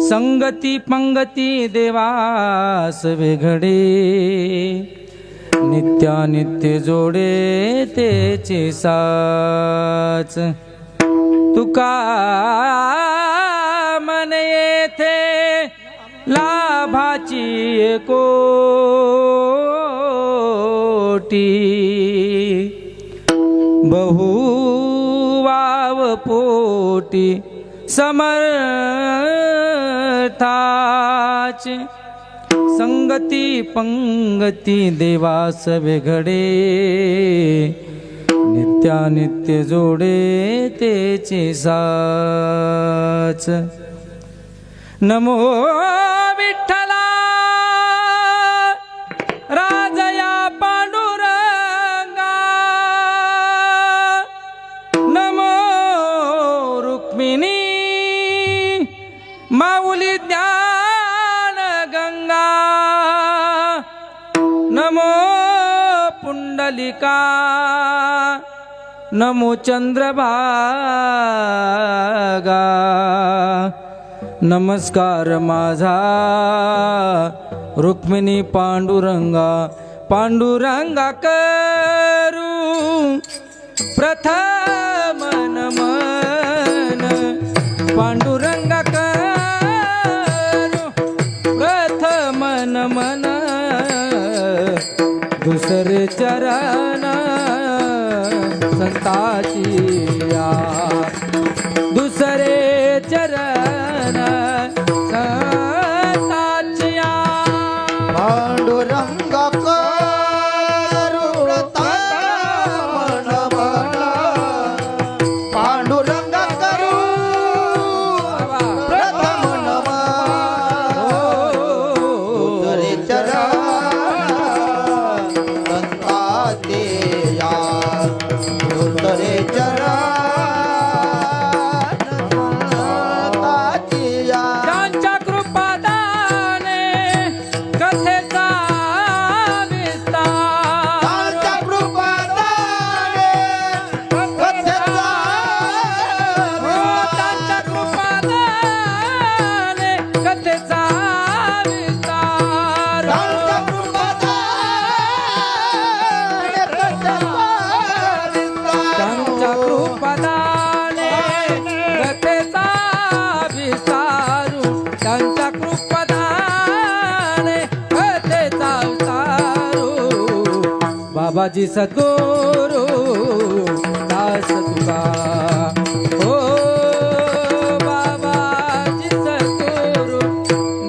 संगती पंगती देवास वेघडे, नित्यानित्य जोडे तेचे साच. तुका मन येथे लाभाची कोटी, बहुवाव पोटी समर्थाच. संगती पंगती देवास वेघडे, नित्यानित्य जोडे तेचे साच. नमो विठ्ठला राजया पांडुरंगा, नमो रुक्मिणी माऊली ज्ञान गंगा, नमो पुंडलिका नमो चंद्रभागा. नमस्कार माझा रुक्मिणी पांडुरंगा, पांडुरंगा करू प्रथम नमन. पांडुरंगा करू प्रथम नमन, दुसरे चरण संताची या. दुसरे चरण संताची या. पांडुरंगा करू प्रथम नमन, पांडुरंगा करू प्रथम नमन, दुसरे चरण संताची या. दुसरे चरण त्यांच्या कृपादाने कथेचा विस्तार. त्यांच्या कृपादाने कथेचा त्यांच्या कृपादाने कथेचा विस्तार. त्यांच्या कृपादाने कथेचा त्यांच्या कृपादाने कथेचा विस्तारू. त्यांच्या कृपादाने कथेचा विस्तारू. बाबाजी सद्गुरु दास तुका, ओ बाबाजी सद्गुरु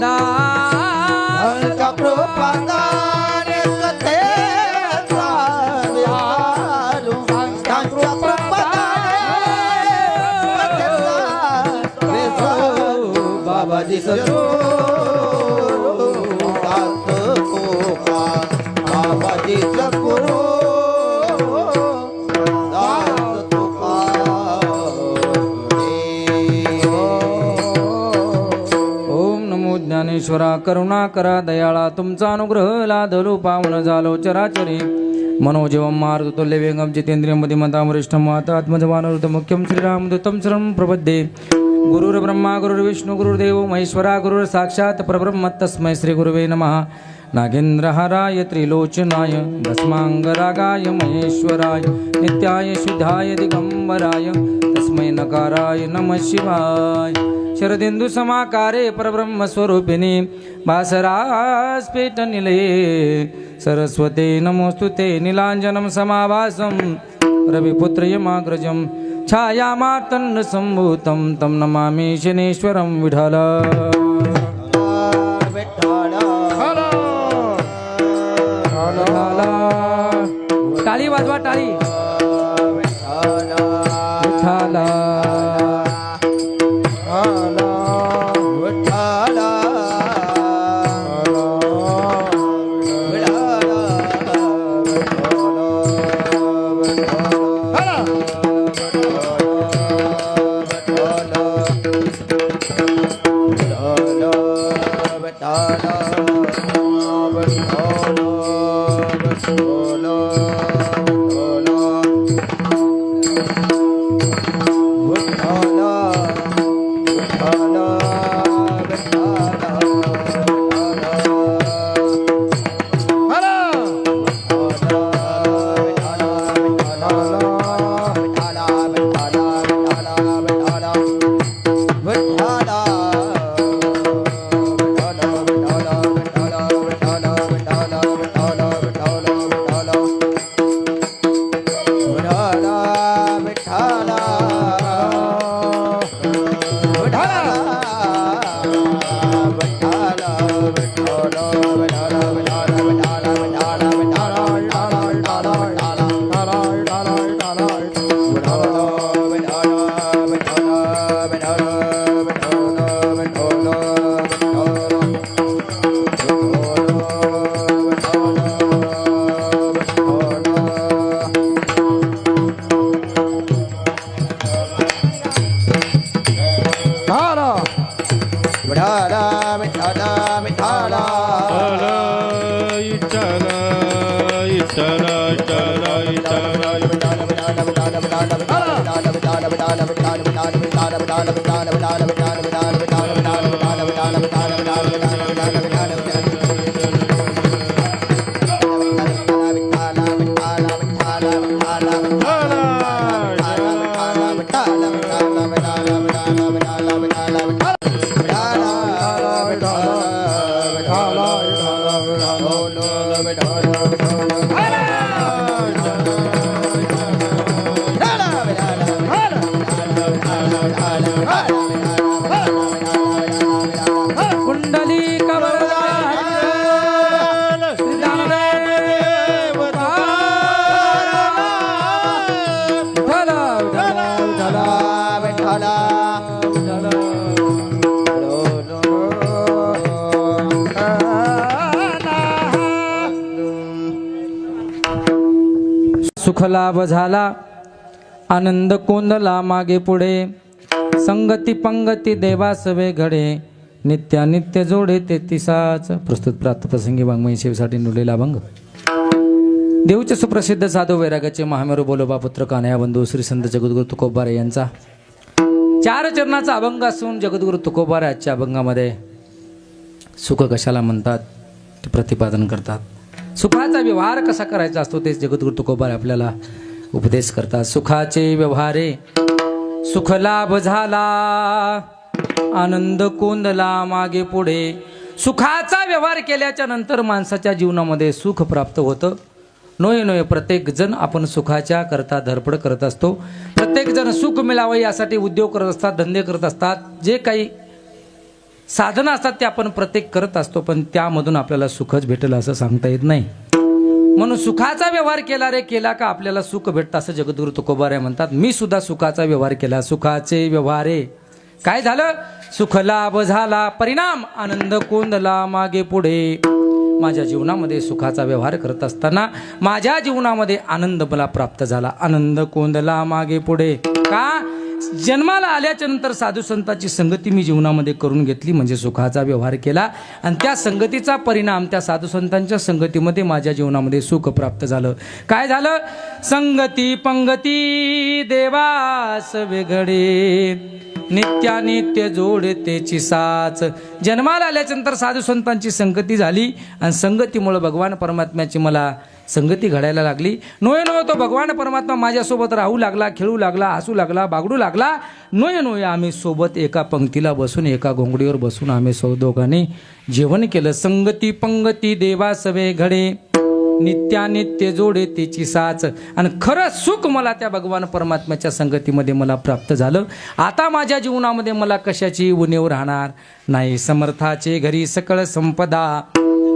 दास. त्यांच्या कृपादाने कथेचा विस्तारू. त्यांच्या कृपादाने कथेचा विस्तारू. बाबाजी सद्गुरु दास तुका, बाबाजी सद्गुरु दास तुका. ओम नमो ज्ञानेश्वरा करुणा करा दयाळा, तुमचा अनुग्रह लादलो पावन झालो चराचरी. मनोजवम मारुतुल्य वेगम जितेंद्रिय मतिमतां वरिष्ठं वातात्मजवानरुत मुख्यं श्रीरामदूतं शरणं प्रपद्ये. गुरुर्ब्रह्मा गुरुर्विष्णु गुरुर्देवो महेश्वरा गुरुर्साक्षात् परब्रह्म तस्मै श्री गुरुवे नमः. नागेन्द्रहाराय त्रिलोचनाय भस्मांगरागाय महेश्वराय नित्याय शुद्धाय दिगंबराय तस्मै नकाराय नमः शिवाय. शरदिंदु समाकारे परब्रह्म स्वरूपिणी भासरास्फेट निलये सरस्वते नमोस्तुते. नीलांजनं समाभासं रविपुत्र यमाग्रजं छायामार्तण्ड संभूतं तं नमामि शनेश्वरं विठ्ठल. टाळी वाजवा टाळी. विठ्ठल सुख लाभ झाला आनंद कोंदला मागे पुढे संगती पंगती देवासवे घडे नित्यानित्य जोडे ते तिसाच. प्रस्तुत प्राप्त प्रसंगी वाङ्मयी सेवेसाठी निवडलेला अभंग. देऊचे सुप्रसिद्ध साधू वैरागाचे महामेरू बोलोबा पुत्र कान्हया बंधू श्री संत जगद्गुरु तुकोबारे यांचा 4 चरणाचा अभंग असून जगद्गुरु तुकोबारे आजच्या अभंगामध्ये सुख कशाला म्हणतात ते प्रतिपादन करतात. सुखाचा व्यवहार कसा करायचा असतो ते जगद्गुरु तुकोबारे आपल्याला उपदेश करतात. सुखाचे व्यवहारे सुख लाभ झाला आनंद कोंदला मागे पुढे. सुखाचा व्यवहार केल्याच्या नंतर माणसाच्या जीवनामध्ये सुख प्राप्त होतं. नोय नोय प्रत्येक जण आपण सुखाच्या करता धडपड करत असतो. प्रत्येक जण सुख मिळावं यासाठी उद्योग करत असतात, धंदे करत असतात, जे काही साधनं असतात ते आपण प्रत्येक करत असतो, पण त्यामधून आपल्याला सुखच भेटेल असं सांगता येत नाही. म्हणून सुखाचा व्यवहार केला रे केला का आपल्याला सुख भेटतं असं जगद्गुरु तुकोबारे म्हणतात. मी सुद्धा सुखाचा व्यवहार केला. सुखाचे व्यवहारे काय झालं? सुख लाभ झाला परिणाम आनंद कोंदला मागे पुढे. माझ्या जीवनामध्ये सुखाचा व्यवहार करत असताना माझ्या जीवनामध्ये आनंद मला प्राप्त झाला. आनंद कोंदला मागे पुढे का? जन्माला आल्याच्या नंतर साधू संतांची संगती मी जीवनामध्ये करून घेतली म्हणजे सुखाचा व्यवहार केला आणि त्या संगतीचा परिणाम त्या साधू संतांच्या संगतीमध्ये माझ्या जीवनामध्ये सुख प्राप्त झालं. काय झालं? संगती पंगती देवास वेगळे नित्यानित्य जोडतेची साच. जन्माला आल्याच्यानंतर साधू संतांची संगती झाली आणि संगतीमुळे भगवान परमात्म्याची मला संगती घडायला लागली. नोय नोय तो भगवान परमात्मा माझ्यासोबत राहू लागला, खेळू लागला, हसू लागला, बागडू लागला. नोय नोय आम्ही सोबत एका पंक्तीला बसून एका घोंगडीवर बसून आम्ही दोघांनी जेवण केलं. संगती पंगती देवासवे घडे नित्यानित्य जोडे तिची साच. आणि खरं सुख मला त्या भगवान परमात्म्याच्या संगतीमध्ये मला प्राप्त झालं. आता माझ्या जीवनामध्ये मला कशाची उणीव राहणार नाही. समर्थाचे घरी सकळ संपदा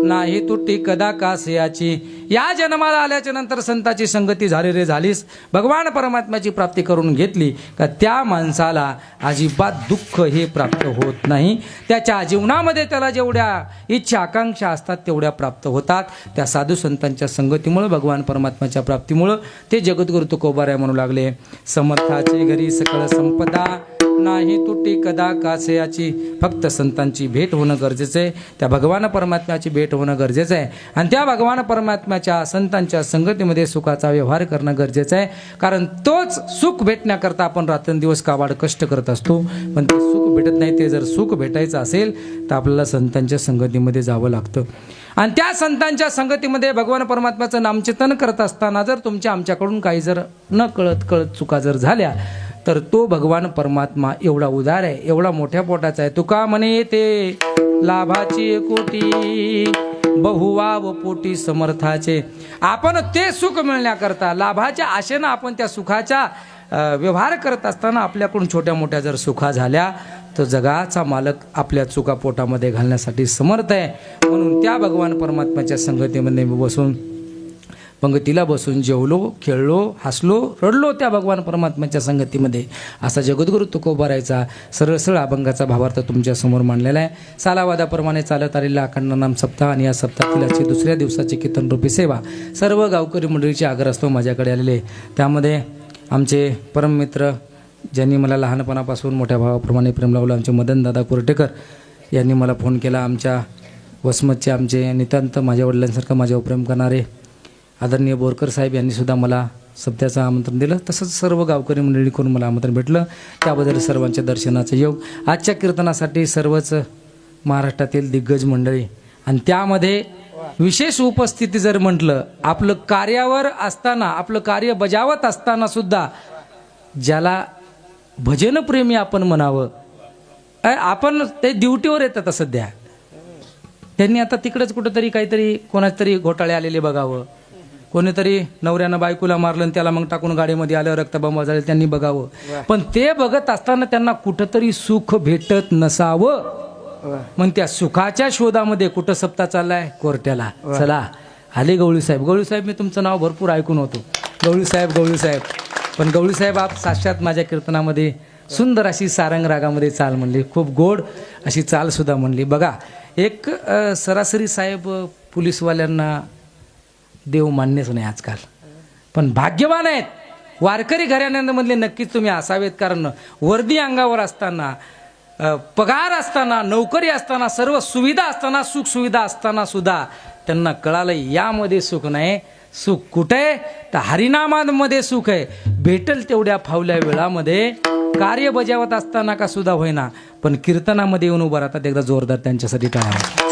नाही तुटी कदा कासयाची. या जन्माला आल्याच्या नंतर संताची संगती झाली रे झालीस, भगवान परमात्म्याची प्राप्ती करून घेतली का त्या माणसाला अजिबात दुःख हे प्राप्त होत नाही. त्याच्या जीवनामध्ये त्याला जेवढ्या इच्छा आकांक्षा असतात तेवढ्या प्राप्त होतात. त्या साधू संतांच्या संगतीमुळे भगवान परमात्म्याच्या प्राप्तीमुळे ते जगद्गुरु तुकोबारे म्हणू लागले. समर्थाचे घरी सकळ संपदा नाही तुटी कदा कासयाची. फक्त संतांची भेट होणं गरजेचं आहे. त्या भगवान परमात्म्याची भेट होणं गरजेचं आहे आणि त्या भगवान परमात्म्याच्या संतांच्या संगतीमध्ये सुखाचा व्यवहार करणं गरजेचं आहे. कारण तोच सुख भेटण्याकरता आपण रात्रंदिवस काबाड कष्ट करत असतो, पण ते सुख भेटत नाही. ते जर सुख भेटायचं असेल तर आपल्याला संतांच्या संगतीमध्ये जावं लागतं. आणि त्या संतांच्या संगतीमध्ये भगवान परमात्म्याचं नामचिंतन करत असताना जर तुमच्या आमच्याकडून काही जर न कळत चुका जर झाल्या तर तो भगवान परमात्मा एवढा उदार आहे, एवढा मोठ्या पोटाचा आहे. तुका म्हणे ते लाभाची कोटी बहुवाव पोटी समर्थाचे. आपण ते सुख मिळण्याकरता लाभाच्या आशेनं आपण त्या सुखाचा व्यवहार करत असताना आपल्याकडून छोट्या मोठ्या जर सुखा झाल्या तर जगाचा मालक आपल्या चुका पोटामध्ये घालण्यासाठी समर्थ आहे. म्हणून त्या भगवान परमात्म्याच्या संगतीमध्ये मी बसून पंगतीला बसून जेवलो, खेळलो, हसलो, रडलो त्या भगवान परमात्म्याच्या संगतीमध्ये असा जगद्गुरु तुकोबा राहायचा सरळ सरळ अभंगाचा भावार्थ तुमच्यासमोर मांडलेला आहे. सालावादाप्रमाणे चालत आलेला अखंड नाम सप्ताह आणि या सप्ताहातील आजची दुसऱ्या दिवसाची कीर्तनरूपी सेवा सर्व गावकरी मंडळीचे आग्रहास्तव माझ्याकडे आलेले. त्यामध्ये आमचे परममित्र ज्यांनी मला लहानपणापासून मोठ्या भावाप्रमाणे प्रेम लावलं आमचे मदनदादा कुर्टेकर यांनी मला फोन केला. आमच्या वसमतचे आमचे नितांत माझ्या वडिलांसारखं माझ्यावर प्रेम करणारे आदरणीय बोरकर साहेब यांनीसुद्धा मला सप्त्याचं आमंत्रण दिलं. तसंच सर्व गावकरी मंडळी करून मला आमंत्रण भेटलं. त्याबद्दल सर्वांच्या दर्शनाचं योग. आजच्या कीर्तनासाठी सर्वच महाराष्ट्रातील दिग्गज मंडळी आणि त्यामध्ये विशेष उपस्थिती जर म्हटलं आपलं कार्यावर असताना आपलं कार्य बजावत असताना सुद्धा ज्याला भजनप्रेमी आपण म्हणावं, आपण ते ड्युटीवर येतात सध्या. त्यांनी आता तिकडेच कुठंतरी काहीतरी कोणाच तरी घोटाळे आलेले बघावं, कोणीतरी नवऱ्यानं बायकोला मारलं आणि त्याला मग टाकून गाडीमध्ये आलं रक्तबंब झाले त्यांनी बघावं. पण ते बघत असताना त्यांना कुठंतरी सुख भेटत नसावं. मग त्या सुखाच्या शोधामध्ये कुठं सप्ताह चाललाय कोर्ट्याला. चला आले गवळी साहेब. गवळी साहेब मी तुमचं नाव भरपूर ऐकून होतो, गवळी साहेब गवळी साहेब. पण गवळी साहेब आप साक्षात माझ्या कीर्तनामध्ये सुंदर अशी सारंग रागामध्ये चाल म्हणली, खूप गोड अशी चाल सुद्धा म्हणली. बघा एक सरासरी साहेब पोलीसवाल्यांना देव मान्यच नाही आजकाल, पण भाग्यवान आहेत वारकरी घराण्यांमधले नक्कीच तुम्ही असावेत. कारण वर्दी अंगावर असताना, पगार असताना, नोकरी असताना, सर्व सुविधा असताना, सुख सुविधा असताना सुद्धा त्यांना कळालं यामध्ये सुख नाही. सुख कुठे आहे तर हरिनामामध्ये सुख आहे. भेटल तेवढ्या फावल्या वेळामध्ये कार्य बजावत असताना का सुद्धा होईना, पण कीर्तनामध्ये येऊन उभं राहतात. एकदा जोरदार त्यांच्यासाठी टाळ्या.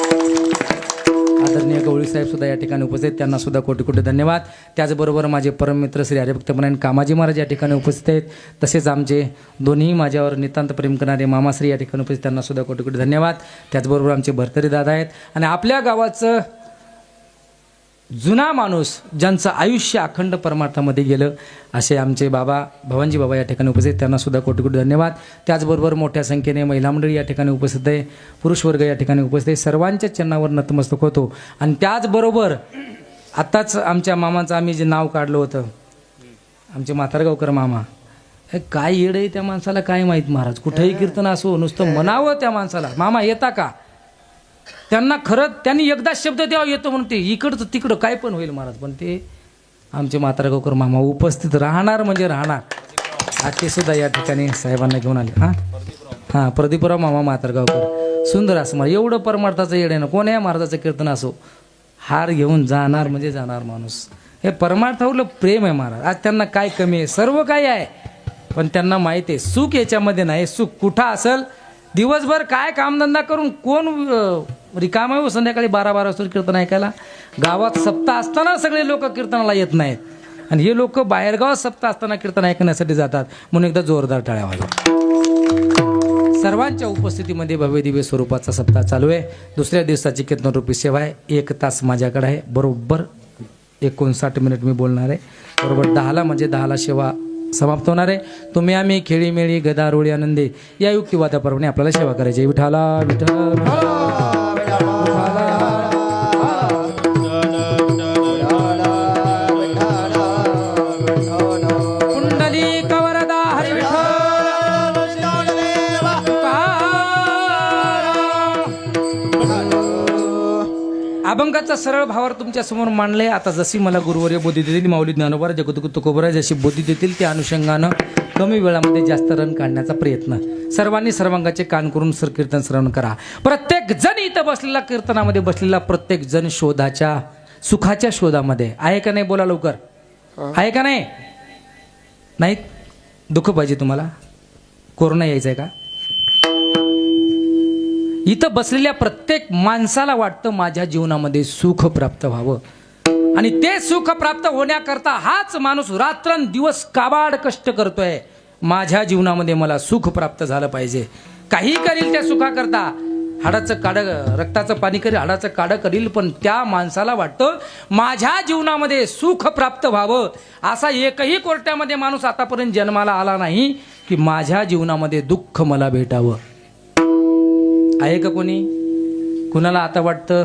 आदरणीय गवळी साहेब सुद्धा या ठिकाणी उपस्थित, त्यांना सुद्धा कोटी कोटी धन्यवाद. त्याचबरोबर माझे परममित्र श्री हरिभक्तपरायण कामाजी महाराज या ठिकाणी उपस्थित आहेत. तसेच आमचे दोन्ही माझ्यावर नितांत प्रेम करणारे मामाश्री या ठिकाणी उपस्थित, त्यांना सुद्धा कोटी कोटी धन्यवाद. त्याचबरोबर आमचे भरतरी दादा आहेत आणि आपल्या गावाचं जुना माणूस ज्यांचं आयुष्य अखंड परमार्थामध्ये गेलं असे आमचे बाबा भवानजी बाबा या ठिकाणी उपस्थित, त्यांना सुद्धा कोटी कोटी धन्यवाद. त्याचबरोबर मोठ्या संख्येने महिला मंडळी या ठिकाणी उपस्थित आहे, पुरुष वर्ग या ठिकाणी उपस्थित आहे. सर्वांच्या चरणावर नतमस्तक होतो. आणि त्याचबरोबर आत्ताच आमच्या मामाचं आम्ही जे नाव काढलं होतं, आमचे म्हातारगावकर मामा, काय येड आहे त्या माणसाला काय माहीत महाराज. कुठेही कीर्तन असो नुसतं म्हणावं त्या माणसाला, मामा येता का. त्यांना खरंच त्यांनी एकदा शब्द द्यावा येतो म्हणून ते इकडचं तिकडं काय पण होईल महाराज. पण ते आमचे म्हातारगावकर मामा उपस्थित राहणार म्हणजे राहणार. आज ते सुद्धा या ठिकाणी साहेबांना घेऊन आले. हां प्रदीपराव मामा म्हातारगावकर सुंदर असं मला एवढं परमार्थाचं येड आहे ना. कोण्या महाराजाचं कीर्तन असो हार घेऊन जाणार म्हणजे जाणार माणूस. हे परमार्थावरलं प्रेम आहे महाराज. आज त्यांना काय कमी आहे, सर्व काही आहे, पण त्यांना माहिती आहे सुख याच्यामध्ये नाही. सुख कुठं असेल, दिवसभर काय कामधंदा करून कोण रिकाम आहे संध्याकाळी 12-12 वाजता कीर्तन ऐकायला. गावात सप्ताह असताना सगळे लोक कीर्तनाला येत नाहीत आणि हे लोक बाहेरगावात सप्ताह असताना कीर्तन ऐकण्यासाठी जातात. म्हणून एकदा जोरदार टाळ्या वाजवा. सर्वांच्या उपस्थितीमध्ये भव्य दिव्य स्वरूपाचा सप्ताह चालू आहे. दुसऱ्या दिवसाची कीर्तनरूपी सेवा आहे. 1 तास माझ्याकडे आहे. बरोबर 59 मिनिट मी बोलणार आहे. बरोबर 10ला म्हणजे 10ला सेवा समाप्त होणार आहे. तुम्ही आम्ही खेळीमेळी गदारोळी आनंदी या युक्तिवादाप्रमाणे आपल्याला सेवा करायची. विठाला विठ्ठल अभंगाचा सरळ भावार तुमच्या समोर मांडले. आता जशी मला गुरुवर्य बोधी देतील, माऊली ज्ञानोबा जगद्गुरु तुकोबा जशी बोधी देतील त्या अनुषंगानं कमी वेळामध्ये जास्त रन काढण्याचा प्रयत्न. सर्वांनी सर्वांगाचे कान करून कीर्तन श्रवण करा. प्रत्येक जण इथं बसलेला, कीर्तनामध्ये बसलेला प्रत्येक जण शोधाच्या सुखाच्या शोधामध्ये आहे का नाही. बोला लवकर, आहे का नाही. नाही दुःख पाहिजे तुम्हाला, कोरोना यायचा आहे का. इथं बसलेल्या प्रत्येक माणसाला वाटतं माझ्या जीवनामध्ये सुख प्राप्त व्हावं आणि ते सुख प्राप्त होण्याकरता हाच माणूस रात्रंदिवस काबाड कष्ट करतोय. माझ्या जीवनामध्ये मला सुख प्राप्त झालं पाहिजे. काही करील त्या सुखाकरता, हाडाचं काढं रक्ताचं पाणी करील, हाडाचं काढं करील, पण त्या माणसाला वाटतं माझ्या जीवनामध्ये सुख प्राप्त व्हावं. असा एकही कोर्टामध्ये माणूस आतापर्यंत जन्माला आला नाही की माझ्या जीवनामध्ये दुःख मला भेटावं. आहे का कोणी. कुणाला आता वाटतं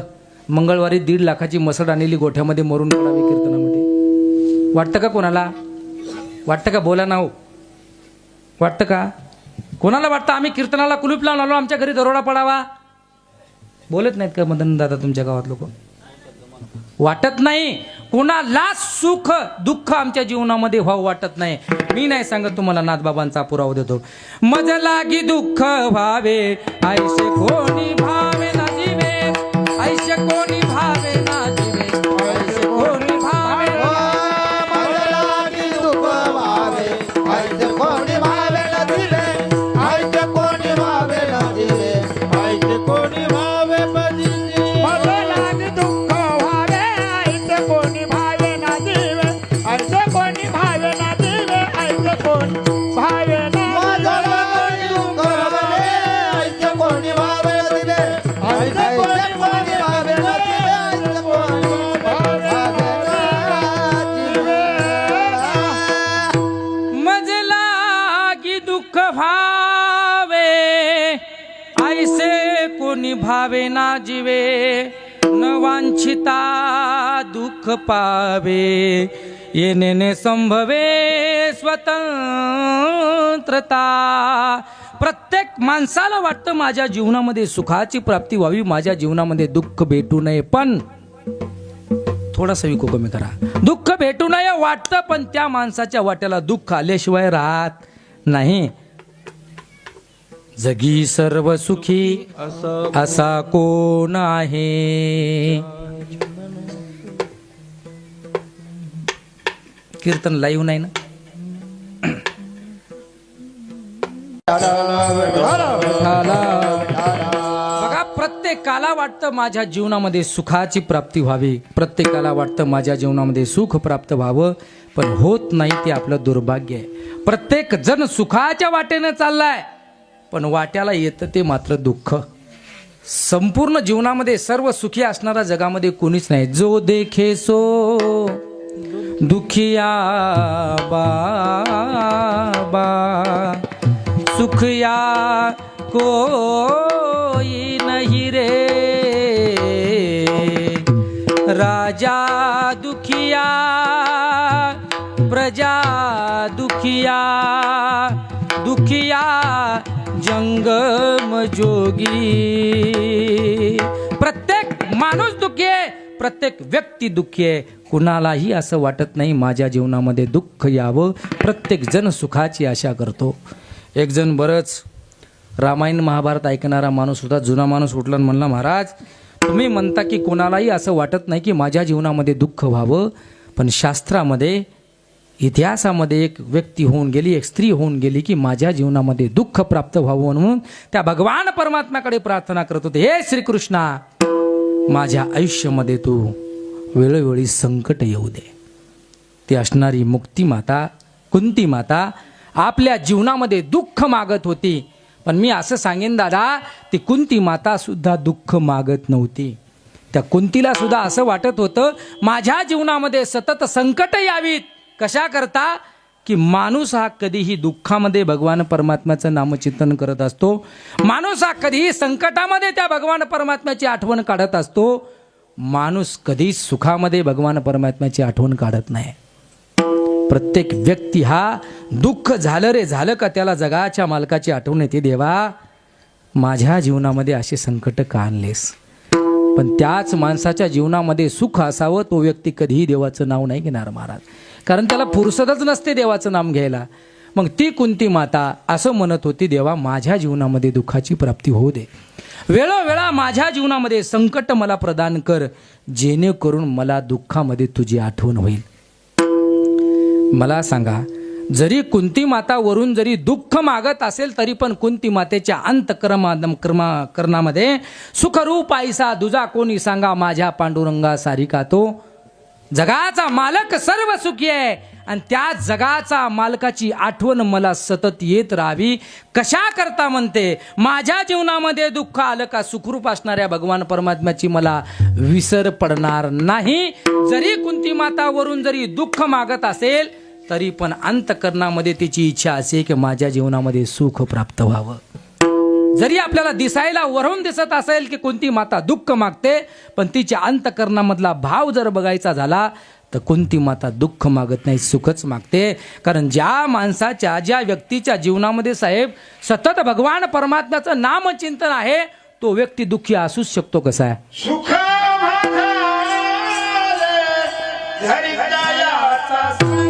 मंगळवारी 1.5 लाखाची मसड आणलेली गोठ्यामध्ये मरून पडावी कीर्तनामध्ये. वाटतं का कोणाला? वाटतं का? बोला ना हो. वाटतं का? कोणाला वाटतं आम्ही कीर्तनाला कुलूप लावून आलो, आमच्या घरी दरोडा पडावा? बोलत नाहीत का मदन दादा तुमच्या गावात लोक? वाटत नाही. कोणाला सुख दुःख आमच्या जीवनामध्ये व्हावं वाटत नाही. मी नाही सांगत तुम्हाला, नाथबाबांचा पुरावा देतो. मज लागी दुःख व्हावे ऐसे कोणी भावे ना जीवे, ऐसे कोणी भावे ना जीवे, ऐसे कोणी भावे ना मला लागी दुःख व्हावे, ऐसे कोणी भावे न दिले, ऐसे कोणी भावे न दिले, ऐसे कोणी भावे बजिले. मला लागी दुःख व्हावे ऐसे कोणी भावे ना जीवे, ऐसे कोणी भावे ना जीवे, ऐसे कोणी भावे ना माझा लागी दुःख व्हावे, ऐसे कोणी भावे न दिले, ऐसे कोणी भावे न दिले, ऐसे कोणी भावे न दिले. मज लागी दुःख भावे ऐसे कोणी भावे ना जीवे, न वांछिता दुःख पावे, येणे संभवे स्वतंत्रता. प्रत्येक माणसाला वाटतं माझ्या जीवनामध्ये सुखाची प्राप्ती व्हावी, माझ्या जीवनामध्ये दुःख भेटू नये. पण थोडासा विको कमी करा. दुःख भेटू नये वाटतं, पण त्या माणसाच्या वाट्याला दुःख आल्याशिवाय राहत नाही. जगी सर्व सुखी असा कोण आहे? कीर्तन लाईव्ह नाही ना? बघा, प्रत्येकाला वाटतं माझ्या जीवनामध्ये सुखाची प्राप्ती व्हावी, प्रत्येकाला वाटतं माझ्या जीवनामध्ये सुख प्राप्त व्हावं, पण होत नाही. ते आपलं दुर्भाग्य आहे. प्रत्येक जण सुखाच्या वाटेनं चाललाय, पण वाट्याला येतं ते मात्र दुःख. संपूर्ण जीवनामध्ये सर्व सुखी असणारा जगामध्ये कोणीच नाही. जो देखे सो दुखिया बाबा, सुखिया कोई नहीं रे, राजा दुखिया प्रजा दुखिया, दुखिया जंगम जोगी. प्रत्येक माणूस दुःखी आहे, प्रत्येक व्यक्ती दुःखी आहे. कुणालाही असं वाटत नाही माझ्या जीवनामध्ये दुःख यावं. प्रत्येक जण सुखाची आशा करतो. एक जण बरंच रामायण महाभारत ऐकणारा माणूस होता, जुना माणूस उठला आणि म्हणला, महाराज तुम्ही म्हणता की कोणालाही असं वाटत नाही की माझ्या जीवनामध्ये दुःख व्हावं, पण शास्त्रामध्ये इतिहासामध्ये एक व्यक्ती होऊन गेली, एक स्त्री होऊन गेली की माझ्या जीवनामध्ये दुःख प्राप्त व्हावं म्हणून त्या भगवान परमात्म्याकडे प्रार्थना करत होते. हे श्रीकृष्णा, माझ्या आयुष्यामध्ये तू वेळोवेळी संकट येऊ दे. ती असणारी मुक्ती माता कुंती माता आपल्या जीवनामध्ये दुःख मागत होती. पण मी असं सांगेन दादा, ती कुंती माता सुद्धा दुःख मागत नव्हती. त्या कुंतीला सुद्धा असं वाटत होतं माझ्या जीवनामध्ये सतत संकट यावीत. कशा करता? की माणूस हा कधीही दुःखामध्ये भगवान परमात्म्याचं नामचिंतन करत असतो. माणूस हा कधीही संकटामध्ये त्या भगवान परमात्म्याची आठवण काढत असतो. माणूस कधीच सुखामध्ये भगवान परमात्म्याची आठवण काढत नाही. प्रत्येक व्यक्ती हा दुःख झालं रे झालं का त्याला जगाच्या मालकाची आठवण येते. देवा, माझ्या जीवनामध्ये असे संकट का आणलेस? पण त्याच माणसाच्या जीवनामध्ये सुख असावं, तो व्यक्ती कधीही देवाचं नाव नाही घेणार महाराज, कारण त्याला फुरसतच नसते देवाचं नाम घ्यायला. मग ती कुंती माता असं म्हणत होती, देवा माझ्या जीवनामध्ये दुःखाची प्राप्ती होऊ दे, वेळोवेळा माझ्या जीवनामध्ये संकट मला प्रदान कर, जेणेकरून मला दुःखामध्ये तुझी आठवण होईल. मला सांगा, जरी कुंती माता वरून जरी दुःख मागत असेल तरी पण कुंती मातेच्या अंतकरणामध्ये सुखरूप आईसा दुजा कोणी सांगा, माझ्या पांडुरंगा सारिका तो. जगाचा मालक सर्व सुखी आहे आणि त्या जगाचा मालकाची आठवण मला सतत येत राहावी. कशा करता म्हणते, माझ्या जीवनामध्ये दुःख आलं का सुखरूप असणाऱ्या भगवान परमात्म्याची मला विसर पडणार नाही. जरी कुंती माता वरून जरी दुःख मागत असेल तरी पण अंतकरणामध्ये तिची इच्छा असे की माझ्या जीवनामध्ये सुख प्राप्त व्हावं. जरी आपल्याला दिसायला वरून दिसत असेल की कोणती माता दुःख मागते, पण तिच्या अंतकरणामधला भाव जर बघायचा झाला तर कुंती माता दुःख मागत नाही, सुखच मागते. कारण ज्या माणसाच्या, ज्या व्यक्तीच्या जीवनामध्ये साहेब सतत भगवान परमात्म्याचं नामचिंतन आहे, तो व्यक्ती दुःखी असूच शकतो. कसा आहे? सुख माझाले हरिदयाचा संग.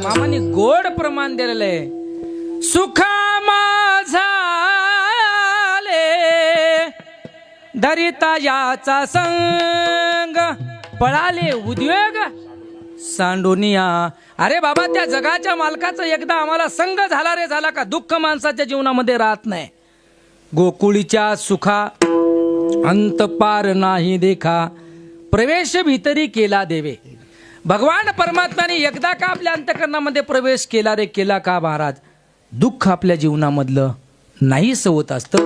मामाने गोड प्रमाण दिलेलं आहे. सुखा माझाले धरिता याचा संग, पळाले उद्योग सांडोनिया. अरे बाबा, त्या जगाच्या मालकाचा एकदा आम्हाला संग झाला रे झाला का? दुःख माणसाच्या जीवनामध्ये राहत नाही. गोकुळीच्या सुखा अंत पार नाही देखा, प्रवेश भीतरी केला देवे. भगवान परमात्म्याने एकदा का आपल्या अंतःकरणामध्ये प्रवेश केला रे केला का महाराज? दुःख आपल्या जीवनामधलं नाही सवत असतं.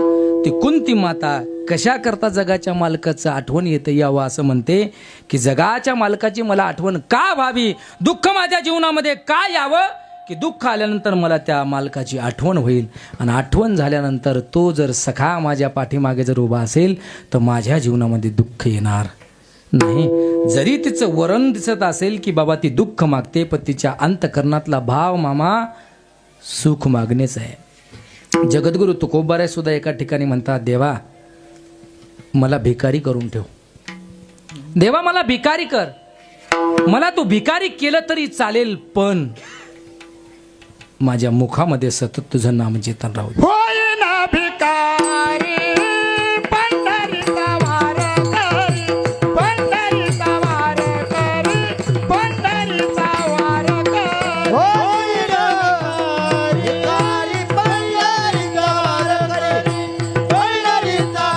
ती कुंती माता कशा करता जगाच्या मालकाचं आठवण येतं यावं असं म्हणते की जगाच्या मालकाची मला आठवण का व्हावी, दुःख माझ्या जीवनामध्ये का यावं की दुःख आल्यानंतर मला त्या मालकाची आठवण होईल. आणि आठवण झाल्यानंतर तो जर सखा माझ्या पाठीमागे जर उभा असेल तर माझ्या जीवनामध्ये दुःख येणार नाही. जरी तिचं वरण दिसत असेल की बाबा ती दुःख मागते, पण तिच्या अंतकरणातला भाव मामा सुख मागणेच आहे. जगद्गुरु तुकोबाराय सुद्धा एका ठिकाणी म्हणतात, देवा मला भिकारी करून ठेव, देवा मला भिकारी कर, मला तू भिकारी केलं तरी चालेल, पण माझ्या मुखामध्ये सतत तुझं नाम चेतन राहू दे. होईना भिकारी पंढरीचा वार करी, पंढरीचा वार करी, पंढरीचा वार करी. होईना भिकारी पंढरीचा वार करी, पंढरीचा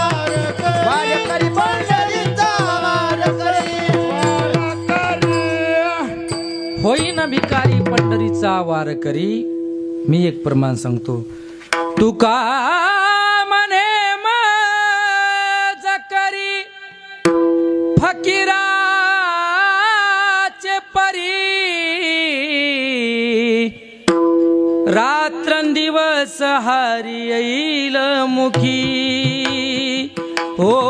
वार करी, पंढरीचा वार करी. होईना भिकारी पंढरीचा वार करी. मी एक प्रमाण सांगतो, तुका म्हणे मज करी फकीराचे परी, रात्रंदिवस हरी येईल मुखी. हो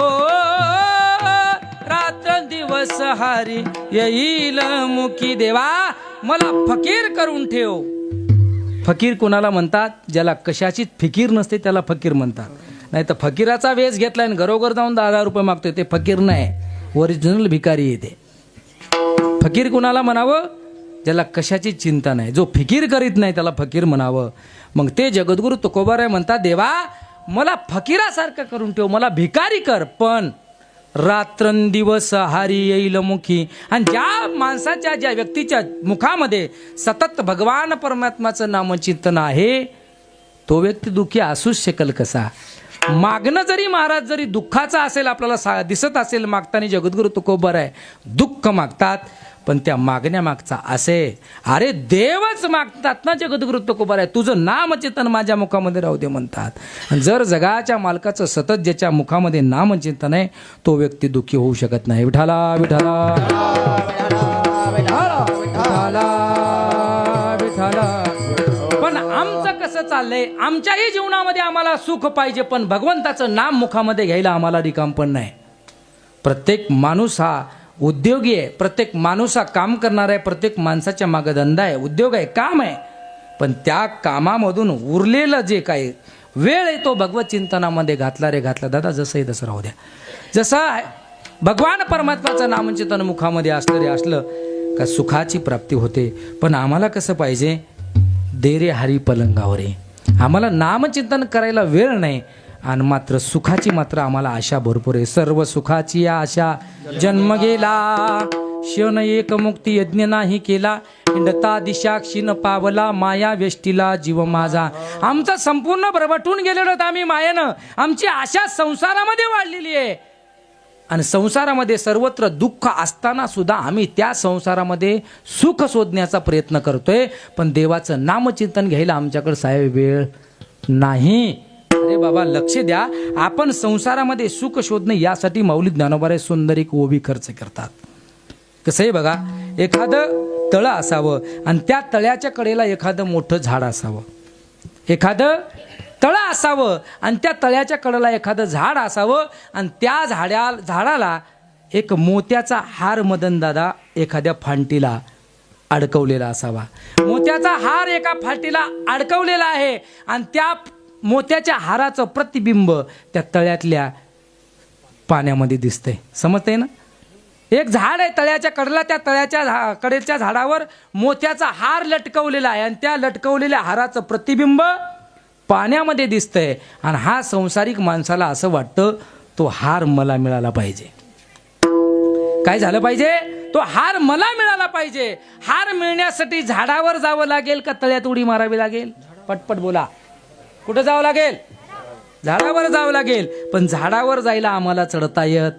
रात्रंदिवस हरी येईल मुखी. देवा मला फकीर करून ठेव. फकीर कोणाला म्हणतात? ज्याला कशाचीच फिकीर नसते त्याला फकीर म्हणतात. नाही तर फकीराचा वेश घेतलाय आणि घरोघर जाऊन 10,000 रुपये मागतोय ते फकीर नाही, ओरिजिनल भिकारी येते. फकीर कोणाला म्हणावं? ज्याला कशाची चिंता नाही, जो फिकीर करीत नाही त्याला फकीर म्हणावं. मग ते जगद्गुरु तुकोबाराय म्हणतात, देवा मला फकीरासारखं करून ठेव, मला भिकारी कर, पण रात्रंदिवस हारी येईल मुखी. आणि ज्या माणसाच्या, ज्या व्यक्तीच्या मुखामध्ये सतत भगवान परमात्म्याचं नामचिंतन आहे, तो व्यक्ती दुःखी असूच शकेल कसा? मागणं जरी महाराज जरी दुःखाचा असेल, आपल्याला दिसत असेल मागताना जगद्गुरु तुकोबाराय दुःख मागतात, पण त्या मागण्यामागचा असे, अरे देवच मागतात ना जगद्गुरु तुकोबाराय, तुझं नामचिंतन माझ्या मुखामध्ये राहू दे म्हणतात. आणि जर जगाच्या मालकाचं सतत ज्याच्या मुखामध्ये नामचिंतन आहे तो व्यक्ती दुःखी होऊ शकत नाही. विठाला विठाला विठाला विठाला. पण आमचं कसं चाललंय आमच्याही जीवनामध्ये आम्हाला सुख पाहिजे, पण भगवंताचं नाम मुखामध्ये घ्यायला आम्हाला रिकाम पण नाही. प्रत्येक माणूस हा उद्योगी आहे, प्रत्येक माणूस हा काम करणार आहे, प्रत्येक माणसाच्या मागे धंदा आहे, उद्योग आहे, काम आहे. पण त्या कामामधून उरलेलं जे काही वेळ आहे तो भगवत चिंतनामध्ये घातला रे घातला. दादा जसं आहे तसं राहू द्या. जसं आहे भगवान परमात्माचं नामचिंतन मुखामध्ये असलं रे असलं का सुखाची प्राप्ती होते. पण आम्हाला कसं पाहिजे, दे रे हरी पलंगावर आहे. आम्हाला नामचिंतन करायला वेळ नाही आणि मात्र सुखाची मात्र आम्हाला आशा भरपूर आहे. सर्व सुखाची आशा जन्म गेला, क्षण एक मुक्ती यज्ञ नाही केला, हिंडता दिशा क्षीण पावला, माया वेष्टीला जीव माझा. आमचं संपूर्ण भरभटून गेलेलो आम्ही मायेनं. आमची आशा संसारामध्ये वाढलेली आहे आणि संसारामध्ये सर्वत्र दुःख असताना सुद्धा आम्ही त्या संसारामध्ये सुख शोधण्याचा प्रयत्न करतोय. पण देवाचं नामचिंतन घ्यायला आमच्याकडे साहेब वेळ नाही. अरे बाबा लक्ष द्या, आपण संसारामध्ये सुख शोधणे यासाठी माऊली ज्ञानोबा सुंदर एक ओवी खर्च करतात. कसं आहे बघा, एखादं तळं असावं आणि त्या तळ्याच्या कडेला एखादं मोठं झाड असावं, एखादं तळं असावं आणि त्या तळ्याच्या कडेला एखादं झाड असावं आणि त्या झाडाला एक मोत्याचा हार मदनदादा एखाद्या फांटीला अडकवलेला असावा. मोत्याचा हार एका फांटीला अडकवलेला आहे आणि त्या मोत्याच्या हाराचं प्रतिबिंब त्या तळ्यातल्या पाण्यामध्ये दिसतंय. समजतंय ना? एक झाड आहे तळ्याच्या कडेला, त्या तळ्याच्या कडेच्या झाडावर मोत्याचा हार लटकवलेला आहे आणि त्या लटकवलेल्या हाराचं प्रतिबिंब पाण्यामध्ये दिसतंय. आणि हा संसारिक माणसाला असं वाटतं तो हार मला मिळाला पाहिजे. काय झालं पाहिजे? तो हार मला मिळाला पाहिजे. हार मिळण्यासाठी झाडावर जावं लागेल का तळ्यात उडी मारावी लागेल? पटपट बोला. कुठं जावं लागेल? झाडावर जावं लागेल. पण झाडावर जायला आम्हाला चढता येत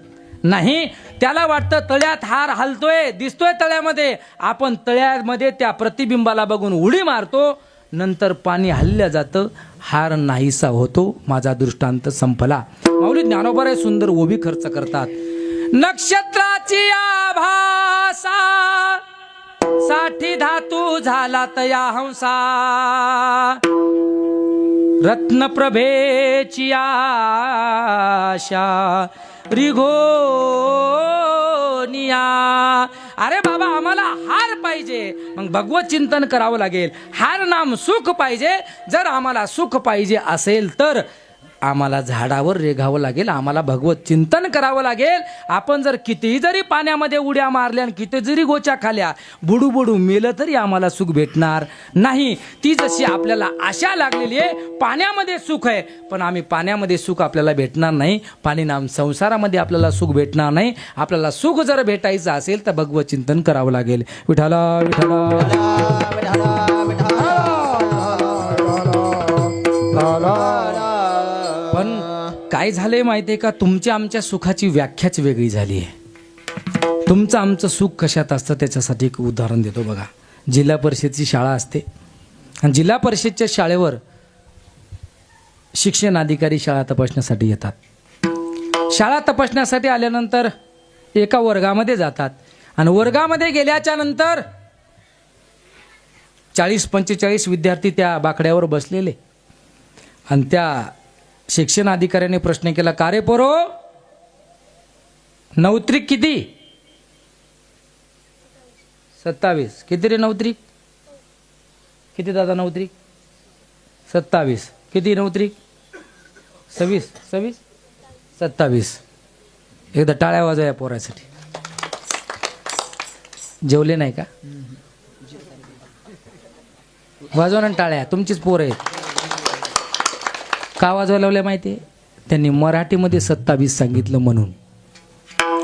नाही. त्याला वाटतं तळ्यात हार हलतोय, दिसतोय तळ्यामध्ये. आपण तळ्यामध्ये त्या प्रतिबिंबाला बघून उडी मारतो, नंतर पाणी हल्ल्या जातं, हार नाहीसा होतो. माझा दृष्टांत संपला. माऊली ज्ञानोबा सुंदर ओवी खर्च करतात. नक्षत्राची आभासा साठी धातू झाला तया हंसा, रत्नप्रभेची आशा रिघोनिया. अरे बाबा आम्हाला हार पाहिजे, मग भगवत चिंतन करावं लागेल. हार नाम सुख पाहिजे. जर आम्हाला सुख पाहिजे असेल तर आम्हाला झाडावर रेघावं लागेल, आम्हाला भगवत चिंतन करावं लागेल. आपण जर कितीही जरी पाण्यामध्ये उड्या मारल्या आणि किती जरी गोच्या खाल्या, बुडू बुडू मेलं तरी आम्हाला सुख भेटणार नाही. ती जशी आपल्याला आशा लागलेली आहे पाण्यामध्ये सुख आहे, पण आम्ही पाण्यामध्ये सुख आपल्याला भेटणार नाही. पाणी नाम संसारामध्ये आपल्याला सुख भेटणार नाही. आपल्याला सुख जर भेटायचं असेल तर भगवत चिंतन करावं लागेल. विठाला विठाला पण काय झालंय माहितीये का, तुमच्या आमच्या सुखाची व्याख्याच वेगळी झाली आहे. तुमचं आमचं सुख कशात असतं त्याच्यासाठी एक उदाहरण देतो बघा. जिल्हा परिषदची शाळा असते आणि जिल्हा परिषदच्या शाळेवर शिक्षण अधिकारी शाळा तपासण्यासाठी येतात. शाळा तपासण्यासाठी आल्यानंतर एका वर्गामध्ये जातात आणि वर्गामध्ये गेल्याच्या नंतर 40-45 विद्यार्थी त्या बाकड्यावर बसलेले आणि त्या शिक्षण अधिकाऱ्याने प्रश्न केला, का रे पोरो नवत्रिक किती? 27. किती रे नवत्रिक? किती दादा नवत्रिक? 27. किती नवत्रिक? 26. 27. एकदा टाळ्या वाजवा या पोरासाठी. जेवले नाही का? वाजवा ना टाळ्या, तुमचीच पोर आहेत. का वाजवायला लावल्या माहिती आहे? त्यांनी मराठीमध्ये 27 सांगितलं म्हणून.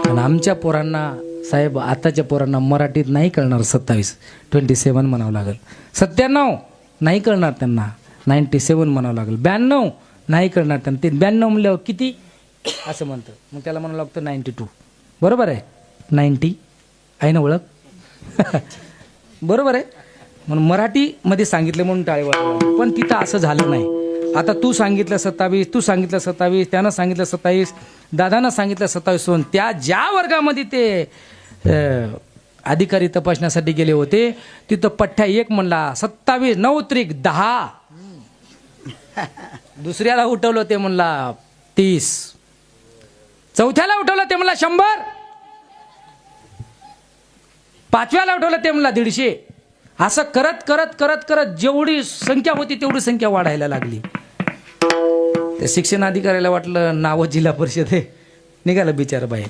आणि आमच्या पोरांना साहेब, आताच्या पोरांना मराठीत नाही कळणार 27. 27 म्हणावं लागेल. 97 नाही कळणार त्यांना, 97 म्हणावं लागेल. 92 नाही कळणार त्यांना. ते 92 म्हणल्यावर किती असं म्हणतं, मग त्याला म्हणावं लागतं 92. बरोबर आहे? 90 आहे ना ओळख? बरोबर आहे. म्हणून मराठीमध्ये सांगितलं म्हणून टाळी वाजवली. पण तिथं असं झालं नाही. आता तू सांगितलं 27, तू सांगितलं 27, त्यानं सांगितलं 27, दादानं सांगितलं 27. त्या ज्या वर्गामध्ये ते अधिकारी तपासण्यासाठी गेले होते तिथं पठ्ठ्या एक म्हणला 27, 9 त्रिक 10. दुसऱ्याला उठवलं ते म्हणला 30, चौथ्याला उठवलं ते म्हणला 100, पाचव्याला उठवलं ते म्हणला 150. असं करत करत करत करत जेवढी संख्या होती तेवढी संख्या वाढायला लागली. ते शिक्षण अधिकाऱ्याला वाटलं नाव जिल्हा परिषद आहे, निघालं बिचारं बाहेर.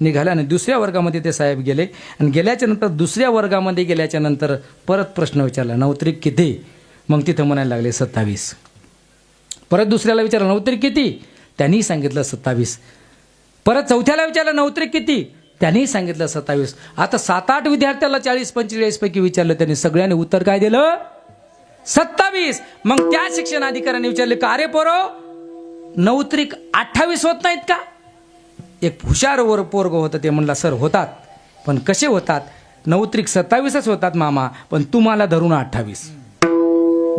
निघाला आणि दुसऱ्या वर्गामध्ये ते साहेब गेले आणि गेल्याच्या नंतर दुसऱ्या वर्गामध्ये गेल्याच्या नंतर परत प्रश्न विचारला, नवत्रिक किती? मग तिथं म्हणायला लागले 27. परत दुसऱ्याला विचारलं नवत्रिक किती? त्यांनी सांगितलं 27. परत चौथ्याला विचारलं नवत्रिक किती? त्यांनी सांगितलं 27. आता 7-8 विद्यार्थ्याला 40-45 पैकी विचारलं, त्यांनी सगळ्यांनी उत्तर काय दिलं? 27. मग त्या शिक्षण अधिकाऱ्याने विचारले, का रे पोरो, नवत्रिक 28 होत नाहीत का? एक हुशार पोरग होतं, ते म्हणला सर होतात, पण कसे होतात? नवत्रिक 27च होतात मामा, पण तुम्हाला धरून 28.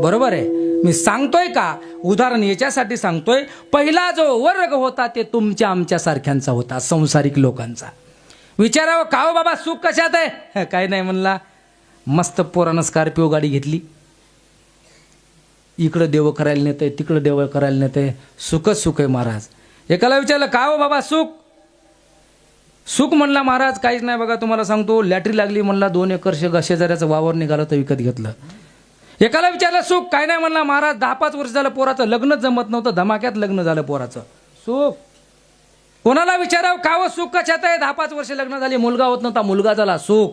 बरोबर आहे. मी सांगतोय का, उदाहरण याच्यासाठी सांगतोय, पहिला जो वर्ग होता ते तुमच्या आमच्या सारख्यांचा होता, संसारिक लोकांचा. विचारावं का हो बाबा सुख कशात आहे? काय नाही म्हणला, मस्त पोरानं स्कॉर्पिओ गाडी घेतली, इकडं देव करायला नेतंय, तिकडं देव करायला नेतंय, सुखच सुख आहे महाराज. एकाला विचारलं का हो बाबा सुख? सुख म्हणला महाराज काहीच नाही बघा, तुम्हाला सांगतो लॅटरी लागली म्हणला, 2 एकर शेजाऱ्याचं वावर निघालं तर विकत घेतलं. एकाला विचारलं सुख? काय नाही म्हणला महाराज, 10-5 वर्ष झालं पोराचं लग्नच जमत नव्हतं, धमाक्यात लग्न झालं पोराचं. सुख. कोणाला विचारावं का हो सुख कशात आहे? 10-5 वर्ष लग्न झाली, मुलगा होत नव्हता, मुलगा झाला, सुख.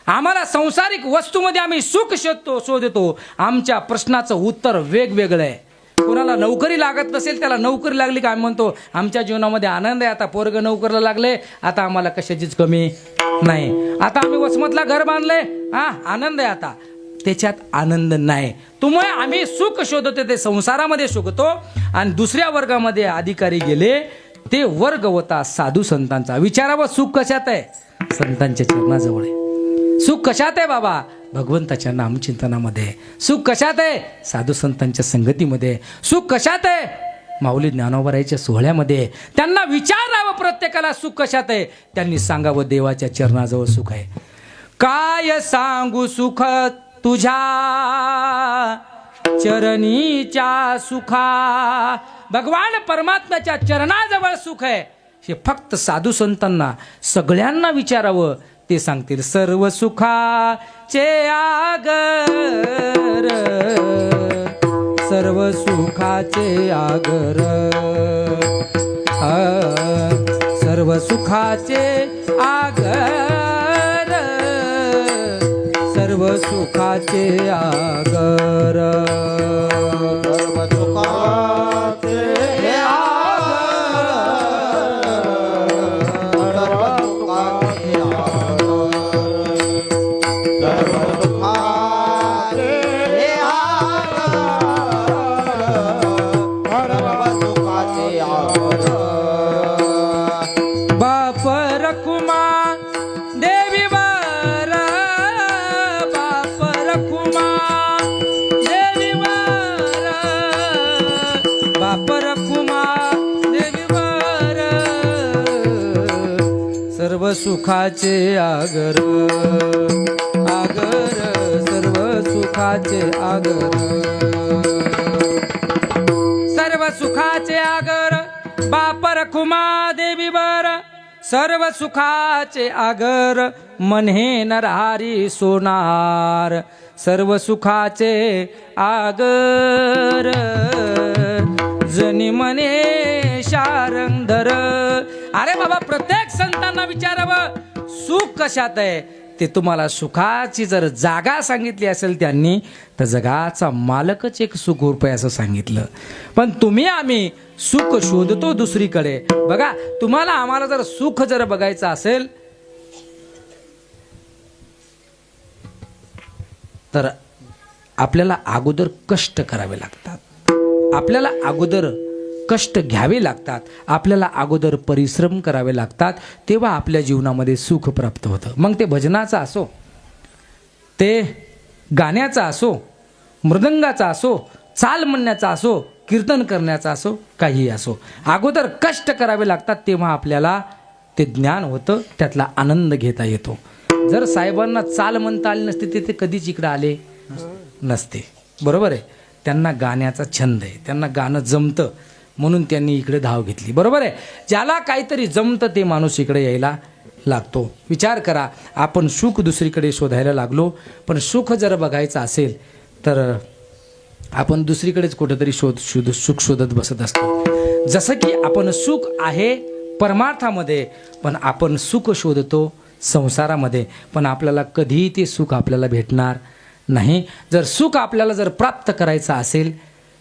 आम्हाला संसारिक वस्तूमध्ये आम्ही सुख शोधतो. आमच्या प्रश्नाचं उत्तर वेगवेगळं आहे. कोणाला नोकरी लागत नसेल त्याला नोकरी लागली का आम्ही म्हणतो आमच्या जीवनामध्ये आनंद आहे, आता पोरग नोकरीला लागले, आता आम्हाला कशाचीच कमी नाही, आता आम्ही वसमतला घर बांधले, आनंद आहे. आता त्याच्यात आनंद नाही. त्यामुळे आम्ही सुख शोधतो ते संसारामध्ये शोधतो. आणि दुसऱ्या वर्गामध्ये अधिकारी गेले, ते वर्ग होता साधू संतांचा. विचारावं सुख कशात आहे? संतांच्या चरणाजवळ आहे. सुख कशात आहे बाबा? भगवंताच्या नामचिंतनामध्ये. सुख कशात आहे? साधू संतांच्या संगतीमध्ये. सुख कशात आहे? माऊली ज्ञानोबरायच्या सोहळ्यामध्ये. त्यांना विचारावं प्रत्येकाला सुख कशात आहे, त्यांनी सांगावं देवाच्या चरणाजवळ सुख आहे. काय सांगू सुख तुझ्या चरणीच्या सुखा. भगवान परमात्म्याच्या चरणाजवळ सुख आहे. हे फक्त साधू संतांना सगळ्यांना विचारावं, ते सांगतील. सर्व सुखाचे आगर, सर्व सुखाचे आगर, सर्व सुखाचे आगर, सर्व सुखाचे आगर, सर्व सुखाचे सर्व सुखाचे आगर, आगर, सर्व सुखाचे आगर, सर्व सुखाचे आगर, बाप रखुमा देवी वर. सर्व सुखाचे आगर, म्हणे नरहारी सोनार. सर्व सुखाचे आगर, जनी म्हणे शारंगधर. अरे बाबा प्रत्येक संतांना विचारावं सुख कशात आहे. ते तुम्हाला सुखाची जर जागा सांगितली असेल त्यांनी, तर जगाचा मालकच एक सुख रुपये असं सांगितलं. पण तुम्ही आम्ही सुख शोधतो दुसरीकडे. बघा तुम्हाला आम्हाला जर सुख जर बघायचं असेल तर आपल्याला अगोदर कष्ट करावे लागतात, आपल्याला अगोदर कष्ट घ्यावे लागतात, आपल्याला अगोदर परिश्रम करावे लागतात. तेव्हा आपल्या जीवनामध्ये सुख प्राप्त होतं. मग ते भजनाचं असो, ते गाण्याचा असो, मृदंगाचा असो, चाल म्हणण्याचा असो, कीर्तन करण्याचा असो, काही असो, अगोदर कष्ट करावे लागतात. तेव्हा आपल्याला ते ज्ञान होतं, त्यातला आनंद घेता येतो. जर साहेबांना चाल म्हणता आली नसते ते कधीच इकडे आले नसते. बरोबर आहे. त्यांना गाण्याचा छंद आहे, त्यांना गाणं जमतं म्हणून त्यांनी इकडे धाव घेतली. बरोबर आहे. ज्याला काहीतरी जमतं ते माणूस इकडे यायला लागतो. विचार करा, आपण सुख दुसरीकडे शोधायला लागलो, पण सुख जर बघायचं असेल तर आपण दुसरीकडेच कुठेतरी सुख शोधत बसत असतो. जसं की आपण सुख आहे परमार्थामध्ये, पण आपण सुख शोधतो संसारामध्ये, पण आपल्याला कधीही ते सुख आपल्याला भेटणार नाही. जर सुख आपल्याला जर प्राप्त करायचं असेल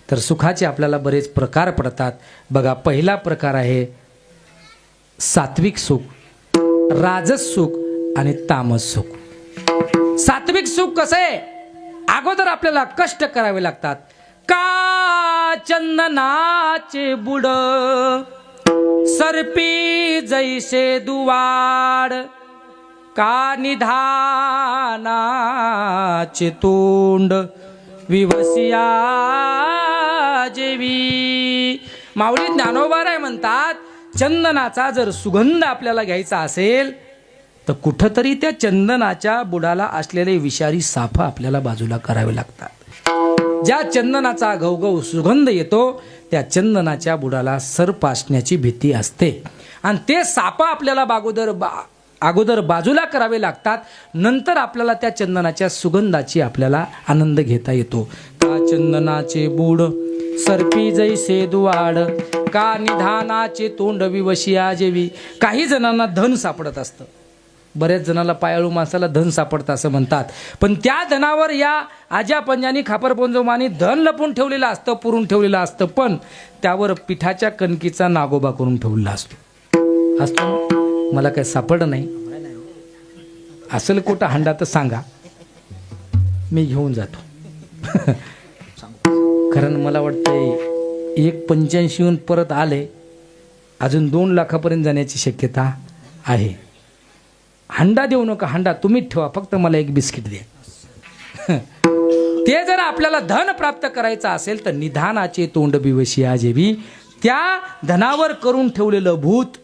तर सुखाचे आपल्याला बरेच प्रकार पडतात. बघा, पहिला प्रकार आहे सात्विक सुख, राजस सुख आणि तामस सुख. सात्विक सुख कसं आहे? अगोदर आपल्याला कष्ट करावे लागतात. का चंदनाचे बुड सर्पी जैसे दुवाड, का निधानाचे तोंड विवसिया जेवी. माऊली ज्ञानोबाराय म्हणतात, चंदनाचा जर सुगंध आपल्याला घ्यायचा असेल तर कुठंतरी त्या चंदनाच्या बुडाला असलेले विषारी साप आपल्याला बाजूला करावे लागतात. ज्या चंदनाचा घवघव सुगंध येतो त्या चंदनाच्या बुडाला सर्प असण्याची भीती असते आणि ते साप आपल्याला अगोदर बाजूला करावे लागतात. नंतर आपल्याला त्या चंदनाच्या सुगंधाची आपल्याला आनंद घेता येतो. का चंदनाचे बूड सर्पी जैसे दुवाड, का निधानाचे तोंड विवशिया जेवी. काही जणांना धन सापडत असतं, बऱ्याच जणाला पायाळू माणसाला धन सापडतं असं म्हणतात, पण त्या धनावर या आज्या पंजानी खापर पंजोमानी धन लपून ठेवलेलं असतं, पुरून ठेवलेलं असतं, पण त्यावर पिठाच्या कणकीचा नागोबा करून ठेवलेला असतो. मला काही सापडलं नाही, असेल कुठं हांडा तर सांगा, मी घेऊन जातो. कारण मला वाटतंय 1.85 परत आले, अजून 2 लाखापर्यंत जाण्याची शक्यता आहे. हंडा देऊ नका, हंडा तुम्हीच ठेवा, फक्त मला एक बिस्किट द्या. ते जर आपल्याला धन प्राप्त करायचं असेल तर निधानाचे तोंड बिवशिया जेवी, त्या धनावर करून ठेवलेलं भूत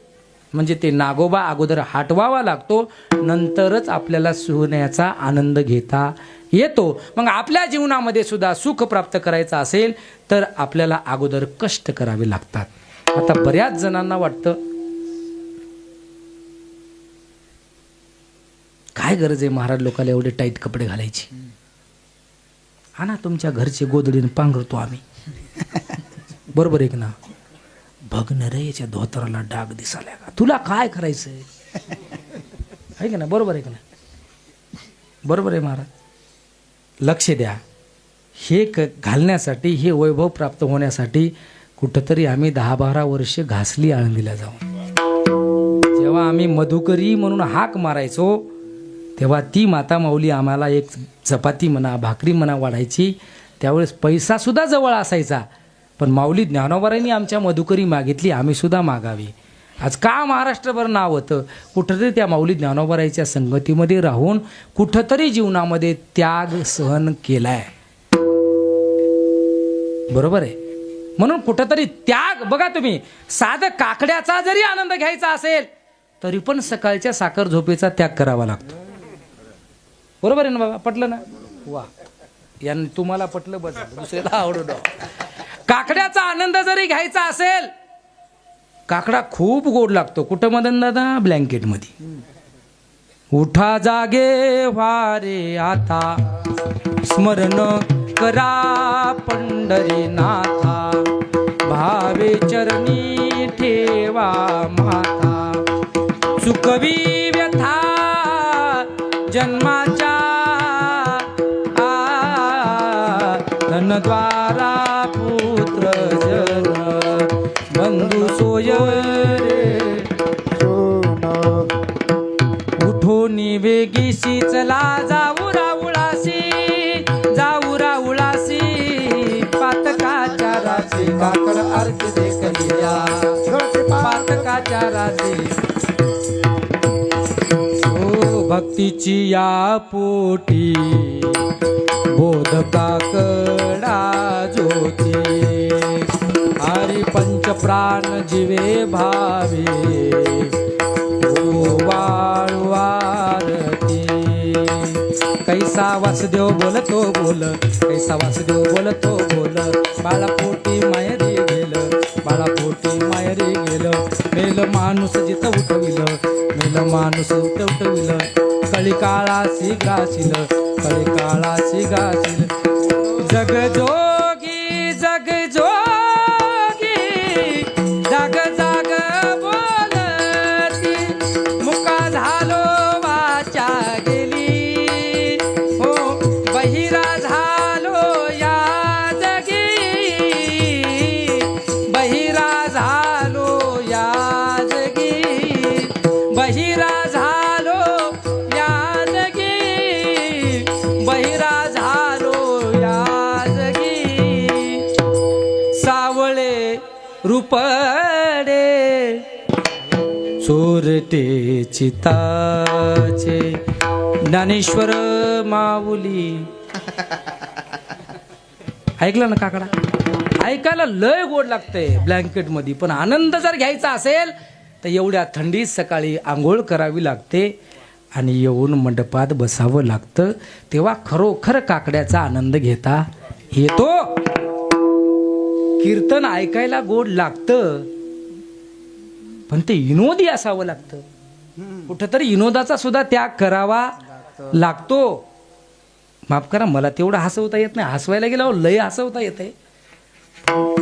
म्हणजे ते नागोबा अगोदर हटवावा लागतो, नंतरच आपल्याला सोन्याचा आनंद घेता येतो. मग आपल्या जीवनामध्ये सुद्धा सुख प्राप्त करायचं असेल तर आपल्याला अगोदर कष्ट करावे लागतात. आता बऱ्याच जणांना वाटतं काय गरज आहे महाराज लोकांना एवढे टाईट कपडे घालायची, हा ना तुमच्या घरचे गोदडीने पांघरतो आम्ही. बरोबर आहे की ना? बघ न रे याच्या धोतराला डाग दिसायला का, तुला काय करायचंय आहे की ना? बरोबर आहे की ना? बरोबर आहे महाराज. लक्ष द्या, हे घालण्यासाठी, हे वैभव प्राप्त होण्यासाठी कुठंतरी आम्ही 10-12 वर्ष घासली आळंदीला जाऊन. जेव्हा आम्ही मधुकरी म्हणून हाक मारायचो तेव्हा ती माता माऊली आम्हाला एक चपाती म्हणा, भाकरी म्हणा वाढायची. त्यावेळेस पैसा सुद्धा जवळ असायचा, पण माऊली ज्ञानोबारांनी आमच्या मधुकरी मागितली, आम्ही सुद्धा मागावी. आज का महाराष्ट्रभर नाव होतं? कुठंतरी त्या माऊली ज्ञानोबारांच्या संगतीमध्ये राहून कुठंतरी जीवनामध्ये त्याग सहन केलाय. बरोबर आहे. म्हणून कुठंतरी त्याग. बघा तुम्ही, साधं काकड्याचा जरी आनंद घ्यायचा असेल तरी पण सकाळच्या साखर झोपेचा त्याग करावा लागतो. बरोबर आहे ना बाबा? पटलं ना? वा, यांनी तुम्हाला पटलं, बस दुसऱ्याला आवडलं. काकड्याचा आनंद जरी घ्यायचा असेल, काकडा खूप गोड लागतो. कुठं मदन दादा? ब्लँकेट मध्ये. उठा जागे वारे आता, स्मरण करा पंढरीनाथा, भावे चरणी ठेवा माथा, चुकवी व्यथा जन्माच्या धनद्वारा पुत्र जन, बंधू सोय रे उठून वेगीशी चला, जाऊ राऊळासी, जाऊ राऊळासी, पातकाच्या राशी काकड अर्थ देखलिया, पातकाच्या राशी. भक्तीची या पोटी बोधका कडा ज्योती, हरी पंच प्राण जीवे भावे, ओ वाळू आरती. कैसा वासुदेव बोलतो बोल बोल कैसा वासुदेव बोलतो बोल बाळा पोटी मायरी गेलं बाळा पोटी मायरी गेलं मेल माणूस जिथं उठविलं मेल माणूस उठविलं कळी काळाशी गाशील कळी काळाशी गाशील जग जोगी जग जोगी जाग जाग बोलती मुका झालो वाचा गेली हो बहिरा झालो या जगी बहिरा झालो या जगी बहिरा झालो या जगी बहिरा झालो या जगी सावळे रूपडे चोरटे चिताचे ज्ञानेश्वर माऊली ऐकलं ना काकडा ऐकायला लय गोड लागतंय ब्लँकेट मध्ये पण आनंद जर घ्यायचा असेल तर एवढ्या थंडीत सकाळी आंघोळ करावी लागते आणि येऊन मंडपात बसावं लागतं तेव्हा खरोखर काकड्याचा आनंद घेता येतो कीर्तन ऐकायला गोड लागतं पण ते विनोदी असावं लागतं कुठंतरी विनोदाचा सुद्धा त्याग करावा लागतो माफ करा मला तेवढं हसवता येत नाही हसवायला गेल्यावर लय हसवता येते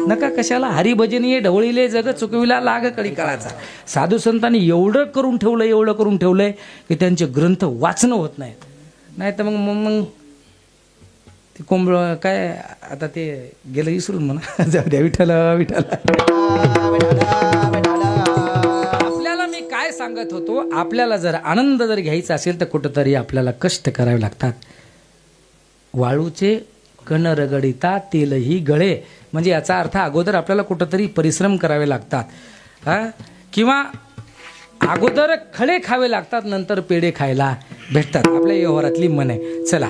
नका कशाला हरिभजनीय ढवळीले जग चुकविला लाग कडी काळाचा साधू संतांनी एवढं करून ठेवलंय की त्यांचे ग्रंथ वाचणं होत नाही तर मग ते कोंबळ काय आता ते गेलं विसरून म्हणा जाऊ द्या विठ्ठल विठ्ठल आपल्याला मी काय सांगत होतो आपल्याला जर आनंद जर घ्यायचा असेल तर कुठंतरी आपल्याला कष्ट करावे लागतात वाळूचे कण रगडिता तेलही गळे म्हणजे याचा अर्थ अगोदर आपल्याला कुठंतरी परिश्रम करावे लागतात किंवा अगोदर खडे खावे लागतात नंतर पेढे खायला भेटतात आपल्या व्यवहारातली मन आहे चला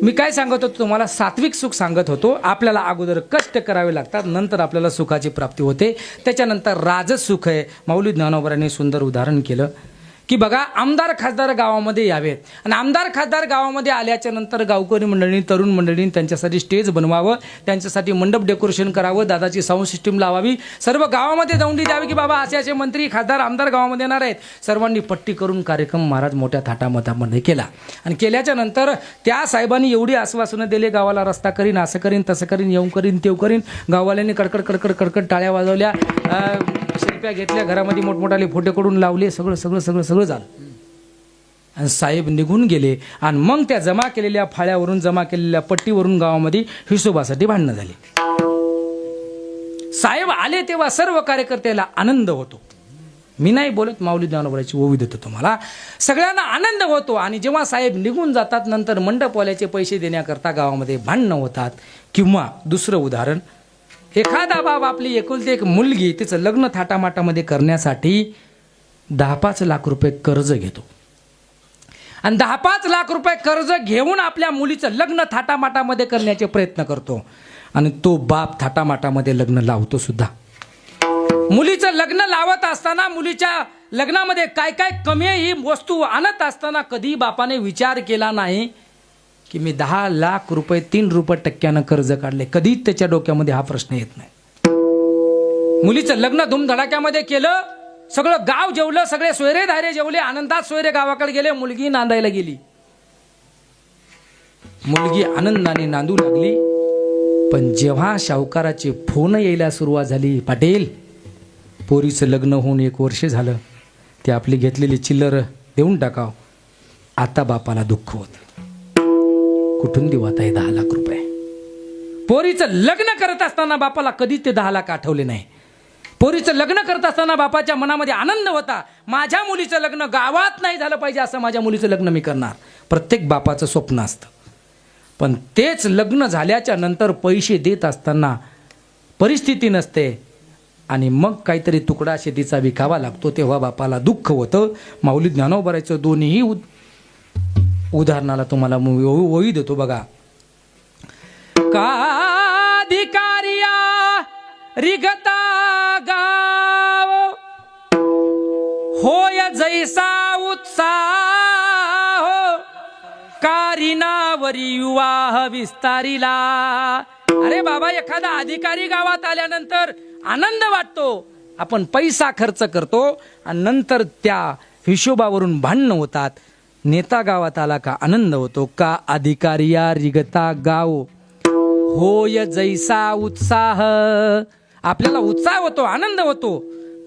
मी काय सांगत होतो तुम्हाला सात्विक सुख सांगत होतो आपल्याला अगोदर कष्ट करावे लागतात नंतर आपल्याला सुखाची प्राप्ती होते त्याच्यानंतर राजस सुख आहे माऊली ज्ञानोबरांनी सुंदर उदाहरण केलं की बघा आमदार खासदार गावामध्ये यावेत आणि आमदार खासदार गावामध्ये आल्याच्या नंतर गावकरी मंडळी तरुण मंडळींनी त्यांच्यासाठी स्टेज बनवावं त्यांच्यासाठी मंडप डेकोरेशन करावं दादाची साऊंड सिस्टीम लावावी सर्व गावामध्ये दौंडी द्यावी की बाबा असे असे मंत्री खासदार आमदार गावामध्ये येणार आहेत सर्वांनी पट्टी करून कार्यक्रम महाराज मोठ्या थाटामाटामध्ये केला आणि केल्याच्या नंतर त्या साहेबांनी एवढी आश्वासनं दिले गावाला रस्ता करीन असं करीन तसं करीन येऊ करीन तेव करीन गाववाल्यांनी कडकड कडकड कडकड टाळ्या वाजवल्या शिल्प्या घेतल्या घरामध्ये मोठमोठाले फोटो कडून लावले सगळं सगळं सगळं सगळं झालं आणि साहेब निघून गेले आणि मग त्या जमा केलेल्या फाळ्यावरून जमा केलेल्या पट्टीवरून गावामध्ये हिशोबासाठी भांडणं झाली साहेब आले तेव्हा सर्व कार्यकर्त्याला आनंद होतो मी नाही बोलत माऊली ज्ञानोबराची ओवी देतो तुम्हाला सगळ्यांना आनंद होतो आणि जेव्हा साहेब निघून जातात नंतर मंडपवाल्याचे पैसे देण्याकरता गावामध्ये भांडणं होतात किंवा दुसरं उदाहरण एखादा बाप आपली एकुलती एक मुलगी तिचं लग्न थाटामाटामध्ये करण्यासाठी 10-5 लाख रुपये कर्ज घेतो आणि 10-5 लाख रुपये कर्ज घेऊन आपल्या मुलीचं लग्न थाटामाटामध्ये करण्याचे प्रयत्न करतो आणि तो बाप थाटामाटामध्ये लग्न लावतो सुद्धा मुलीचं लग्न लावत असताना मुलीच्या लग्नामध्ये काय काय कमी ही वस्तू आणत असताना कधी बापाने विचार केला नाही की मी 10 लाख रुपये 3 रुपये टक्क्यानं कर्ज काढले कधीच त्याच्या डोक्यामध्ये हा प्रश्न येत नाही मुलीचं लग्न धूमधडाक्यामध्ये केलं सगळं गाव जेवलं सगळे सोयरे धारे जेवले आनंदात सोयरे गावाकडे गेले मुलगी नांदायला गेली मुलगी आनंदाने नांदू लागली पण जेव्हा सावकाराचे फोन यायला सुरुवात झाली पाटील पोरीचं लग्न होऊन 1 वर्ष झालं ते आपली घेतलेली चिल्लर देऊन टाकाव आता बापाला दुःख होत कुठून देऊ आता हे 10 लाख रुपये पोरीचं लग्न करत असताना बापाला कधीच ते 10 लाख आठवले नाही पोरीचं लग्न करत असताना बापाच्या मनामध्ये आनंद होता माझ्या मुलीचं लग्न गावात नाही झालं पाहिजे असं माझ्या मुलीचं लग्न मी करणार प्रत्येक बापाचं स्वप्न असतं पण तेच लग्न झाल्याच्या नंतर पैसे देत असताना परिस्थिती नसते आणि मग काहीतरी तुकडा शेतीचा विकावा लागतो तेव्हा बापाला दुःख होतं माऊली ज्ञानोबराचं दोन्ही उदाहरणाला तुम्हाला ओवी देतो बघा काधिकारिया रिगता गाव होय जैसा उत्साह कारिनावरी विवाह विस्तारिला. अरे बाबा, एखादा अधिकारी गावात आल्यानंतर आनंद वाटतो. आपण पैसा खर्च करतो आणि नंतर त्या हिशोबावरून भांडणं होतात. नेता गावात आला का आनंद होतो. का अधिकारी या रिगता गाव होय जैसा उत्साह. आपल्याला उत्साह होतो, आनंद होतो.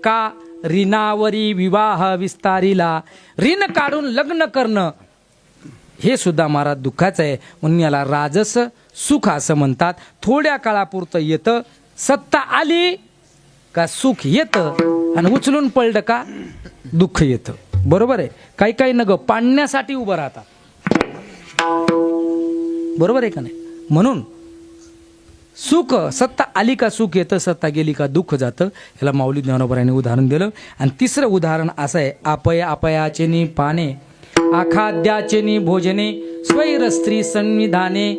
का ऋणावरी विवाह विस्तारिला. ऋण काढून लग्न करणं हे सुद्धा महाराज दुःखाचं आहे. म्हणून याला राजस सुख असं म्हणतात. थोड्या काळापुरतं येतं, सत्ता आली का सुख येतं आणि उचलून पडलं का दुःख येतं. बरोबर आहे. काही काही नग पाडण्यासाठी उभं राहतात. बरोबर आहे का नाही. म्हणून सुख, सत्ता आली का सुख येतं, सत्ता गेली का दुःख जातं. याला माऊली ज्ञानोबरांनी उदाहरण दिलं. आणि तिसरं उदाहरण असं आहे. अपयाचेनी पाने आखाद्याचेनी भोजने स्वैर स्त्री संविधाने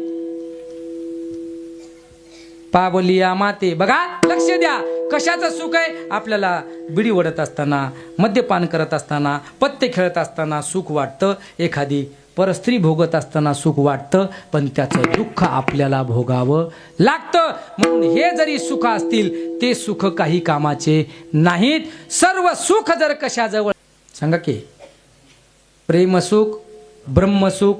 पावलिया माते. बघा, लक्ष द्या. कशाचं सुख आहे. आपल्याला बिडी ओढत असताना, मद्यपान करत असताना, पत्ते खेळत असताना सुख वाटतं. एखादी परस्त्री भोगत असताना सुख वाटतं. पण त्याचं दुःख आपल्याला भोगावं लागतं. म्हणून हे जरी सुख असतील ते सुख काही कामाचे नाहीत. सर्व सुख जर कशाजवळ सांगा की प्रेमसुख, ब्रह्मसुख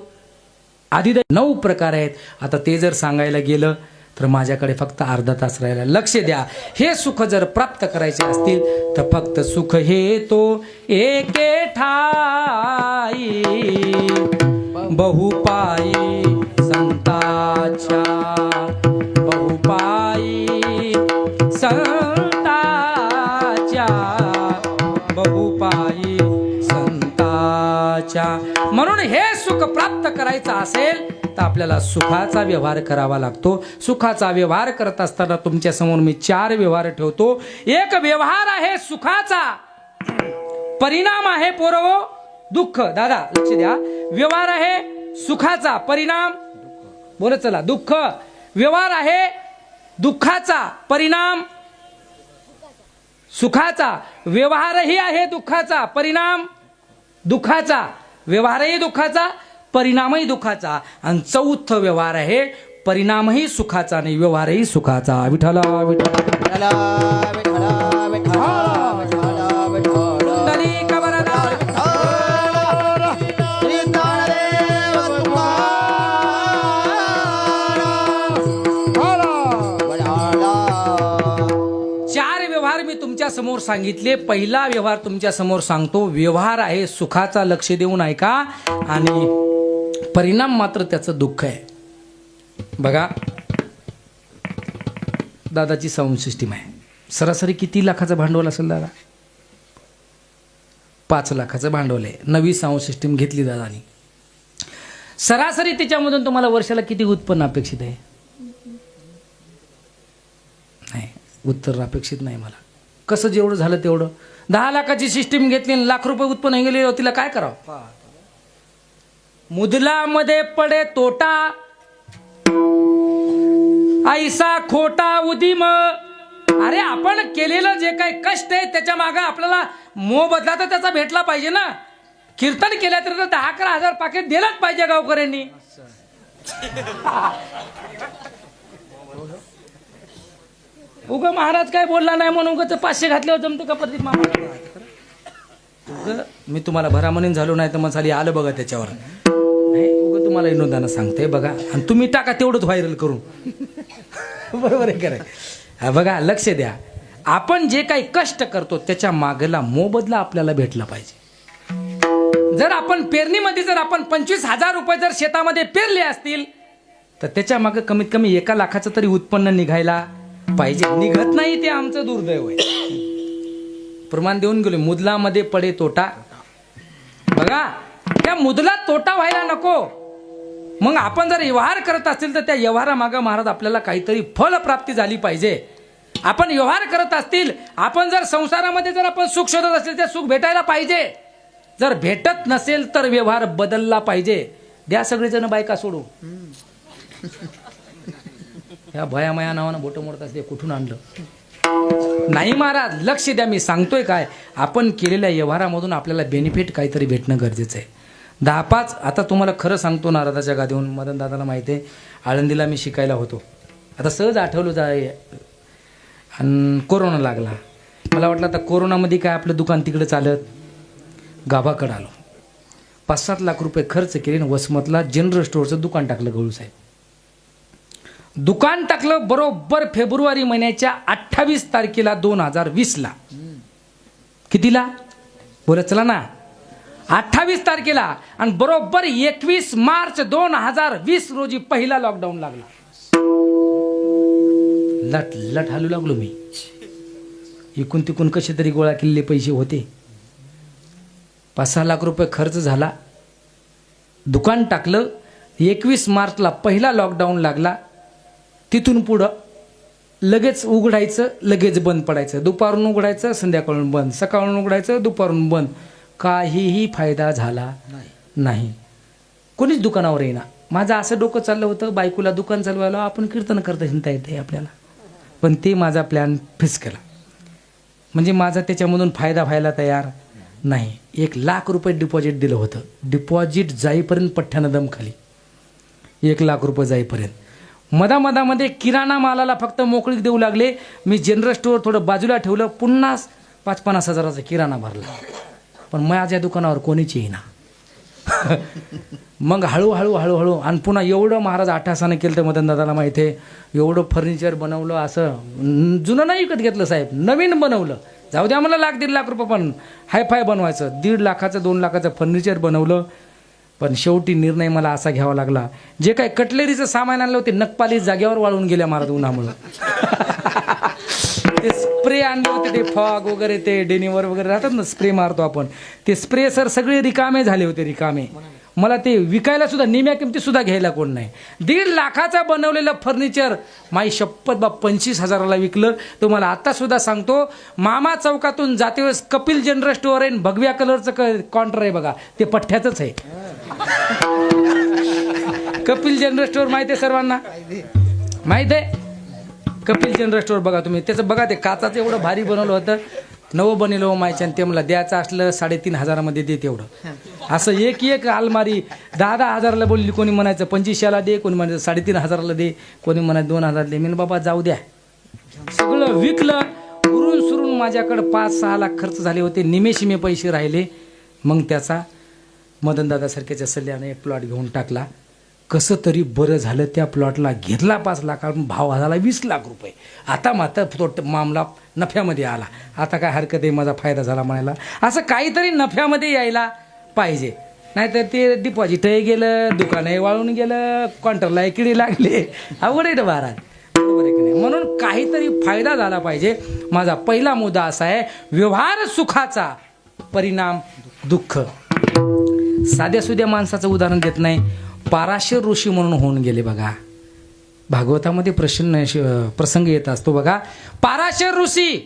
आदी 9 प्रकार आहेत. आता ते जर सांगायला गेलं तर माझ्याकडे फक्त अर्धा तास राहिला. लक्ष द्या. हे सुख जर प्राप्त करायचे असतील तर फक्त सुख हे तो एके ठाई बहुपाई संताच्या. बहुपाई संताच्या. बहुपाई संताच्या. म्हणून हे सुख प्राप्त करायचं असेल तर आपल्याला सुखाचा व्यवहार करावा लागतो. सुखाचा व्यवहार करत असताना तुमच्या समोर मी 4 व्यवहार ठेवतो. एक व्यवहार आहे सुखाचा, परिणाम आहे पोरवो दुःख. दादा लक्ष द्या. व्यवहार आहे सुखाचा, परिणाम बोल चला दुःख. व्यवहार आहे दुःखाचा, परिणाम सुखाचा. व्यवहारही आहे दुःखाचा, परिणाम दुःखाचा. व्यवहारही दुःखाचा, परिणामही दुःखाचा. आणि चौथ व्यवहार आहे परिणामही सुखाचा आणि व्यवहारही सुखाचा. विठ्ठला विठ्ठला विठ्ठला विठ्ठला विठ्ठला विठ्ठला विठ्ठला पुंडलिक वरदा श्री ज्ञानदेव तुकाराम. 4 व्यवहार मी तुमच्या समोर सांगितले. पहिला व्यवहार तुमच्या समोर सांगतो. व्यवहार आहे सुखाचा, लक्ष देऊन ऐका. आणि परिणाम मात्र त्याचं दुःख आहे. बघा, दादाची साऊंड सिस्टीम आहे. सरासरी किती लाखाचं भांडवल असेल दादा? 5 लाखाचं भांडवल आहे. नवी साऊंड सिस्टीम घेतली दादानी. सरासरी त्याच्यामधून तुम्हाला वर्षाला किती उत्पन्न अपेक्षित आहे? नाही, उत्तर अपेक्षित नाही मला. कसं जेवढं झालं तेवढं. 10 लाखाची सिस्टीम घेतली आणि लाख रुपये उत्पन्न गेले, तिला काय करावं? मुदलामध्ये पडे तोटा ऐसा खोटा उदिम. अरे आपण केलेलं जे काही कष्ट आहे त्याच्या मागे आपल्याला मोबदला तर त्याचा भेटला पाहिजे ना. कीर्तन केल्या तर 10-11 हजार पाकिट दिलंच पाहिजे गावकऱ्यांनी. उगा महाराज काय बोलला नाही म्हणून उगाच 500 घातल्यावर जमतं का प्रदीप मामा? मी तुम्हाला भरामणीन झालो नाही तर मग साली आलं बघा त्याच्यावर. नाही उगा तुम्हाला विनोदानं सांगते बघा. आणि तुम्ही टाका तेवढंच व्हायरल करून. बरोबर आहे का? बघा लक्ष द्या. आपण जे काही कष्ट करतो त्याच्या मागला मोबदला आपल्याला भेटला पाहिजे. जर आपण पेरणीमध्ये जर आपण 25,000 रुपये जर शेतामध्ये पेरले असतील तर त्याच्या मागे कमीत कमी 1 लाखाचं तरी उत्पन्न निघायला पाहिजे. निघत नाही ते आमचं दुर्दैव आहे. प्रमाण देऊन गेलो. मुदलामध्ये पडे तोटा. बघा त्या मुदलात तोटा व्हायला नको. मग आपण जर व्यवहार करत असतील तर त्या व्यवहारामागं महाराज आपल्याला काहीतरी फलप्राप्ती झाली पाहिजे. आपण व्यवहार करत असतील, आपण जर संसारामध्ये जर आपण सुख शोधत असतील तर सुख भेटायला पाहिजे. जर भेटत नसेल तर व्यवहार बदलला पाहिजे. द्या सगळेजण बायका सोडू. ह्या भयामया नावानं बोटं मोडत असते, कुठून आणलं? नाही महाराज लक्ष द्या. मी सांगतोय काय, आपण केलेल्या व्यवहारामधून आपल्याला बेनिफिट काहीतरी भेटणं गरजेचं आहे. 10-5 आता तुम्हाला खरं सांगतो नारदाच्या गादीहून मदन दादाला माहिती आहे आळंदीला मी शिकायला होतो. आता सहज आठवलं जाय आणि कोरोना लागला. मला वाटलं आता कोरोनामध्ये काय आपलं दुकान तिकडे चालत. गावाकडं आलो. 5-7 लाख रुपये खर्च केले आणि वसमतला जनरल स्टोअरचं दुकान टाकलं गवळू साहेब. दुकान टाकलं बरोबर फेब्रुवारी महिन्याच्या 28 तारखेला 2020ला. कितीला बोला चला ना 28 तारखेला. आणि बरोबर 21 मार्च 2020 रोजी पहिला लॉकडाऊन लागला. लट लट हालू लागलो मी. इकून तिकून कसे तरी गोळा केलेले पैसे होते. 5-6 लाख रुपये खर्च झाला. दुकान टाकलं. 21 मार्चला पहिला लॉकडाऊन लागला. तिथून पुढं लगेच उघडायचं लगेच बंद पडायचं. दुपारून उघडायचं संध्याकाळून बंद, सकाळून उघडायचं दुपारून बंद. काहीही फायदा झाला नाही. कोणीच दुकानावर येईना. माझं असं डोकं चाललं होतं बायकोला दुकान चालवायला आपण कीर्तन करता हिंडता येते आपल्याला. पण ते माझा प्लॅन फिक्स केला. म्हणजे माझा त्याच्यामधून फायदा व्हायला तयार नाही. 1 लाख रुपये डिपॉझिट दिलं होतं. डिपॉझिट जाईपर्यंत पठ्ठ्यानं दम खाली. 1 लाख रुपये जाईपर्यंत मधामध्ये किराणा मालाला फक्त मोकळीक देऊ लागले. मी जनरल स्टोअर थोडं बाजूला ठेवलं. पुन्हा 5-50 हजाराचा किराणा भरला. पण माझ्या दुकानावर कोणीच येईना. मग हळूहळू आणि पुन्हा एवढं महाराज आठासानं केलं तर मदन दादाला माहिती आहे. एवढं फर्निचर बनवलं. असं जुनं नाही विकत घेतलं साहेब, नवीन बनवलं. जाऊ द्या मला 1-1.5 लाख रुपये पण हायफाय बनवायचं. 1.5 लाखाचं 2 लाखाचं फर्निचर बनवलं. पण शेवटी निर्णय मला असा घ्यावा लागला. जे काय कटलेरीचं सामान आणलं होते नखपाली जागेवर वाळून गेल्या महाराज उन्हामुळं. ते स्प्रे आणले होते ते फॉग वगैरे ते डेनिवर वगैरे राहतात ना स्प्रे मारतो आपण. ते स्प्रे सर सगळे रिकामे झाले होते रिकामे. मला ते विकायला सुद्धा निम्या किमती सुद्धा घ्यायला कोण नाही. 1.5 लाखाचं बनवलेलं फर्निचर माई शपथ बा 25 हजाराला विकलं. तुम्हाला आता सुद्धा सांगतो मामा चौकातून जाते वेळेस कपिल जनरल स्टोअर आहे. भगव्या कलरचं काउंटर आहे बघा ते पठ्ठ्याचंच आहे. कपिल जनरल स्टोअर माहिती आहे सर्वांना माहित आहे. कपिल जनरल स्टोअर बघा तुम्ही. त्याचं बघा ते काचाचं एवढं भारी बनवलं होतं. नवं बनवलं माहिती आणि ते मला द्यायचं असलं 3.5 हजारामध्ये दे तेवढं. असं एक अलमारी 10-10 हजाराला बोलली. कोणी म्हणायचं 2500ला दे, कोणी म्हणायचं 3.5 हजाराला दे, कोणी म्हणायचं 2 हजार दे. मी बाबा जाऊ द्या. सगळं विकलं. उरून सुरून माझ्याकडं 5-6 लाख खर्च झाले होते. निमेशिमे पैसे राहिले. मग त्याचा मदनदादासारख्याच्या सल्ल्याने एक प्लॉट घेऊन टाकला. कसं तरी बरं झालं. त्या प्लॉटला घेतला 5 लाखातून भाव झाला 20 लाख रुपये. आता मात्र तो मामला नफ्यामध्ये आला. आता काय हरकत आहे माझा फायदा झाला म्हणायला. असं काहीतरी नफ्यामध्ये यायला पाहिजे. नाहीतर ते डिपॉझिटही गेलं, दुकानही वाळून गेलं, काउंटरलाही किडी लागले. अवघड आहे महाराज. बरोबर आहे की नाही. म्हणून काहीतरी फायदा झाला पाहिजे. माझा पहिला मुद्दा असा आहे व्यवहार सुखाचा परिणाम दुःख. साध्या सुध्या माणसाचं उदाहरण देत नाही. पाराशर ऋषी म्हणून होऊन गेले बघा. भागवतामध्ये प्रसंग येत असतो बघा. पाराशर ऋषी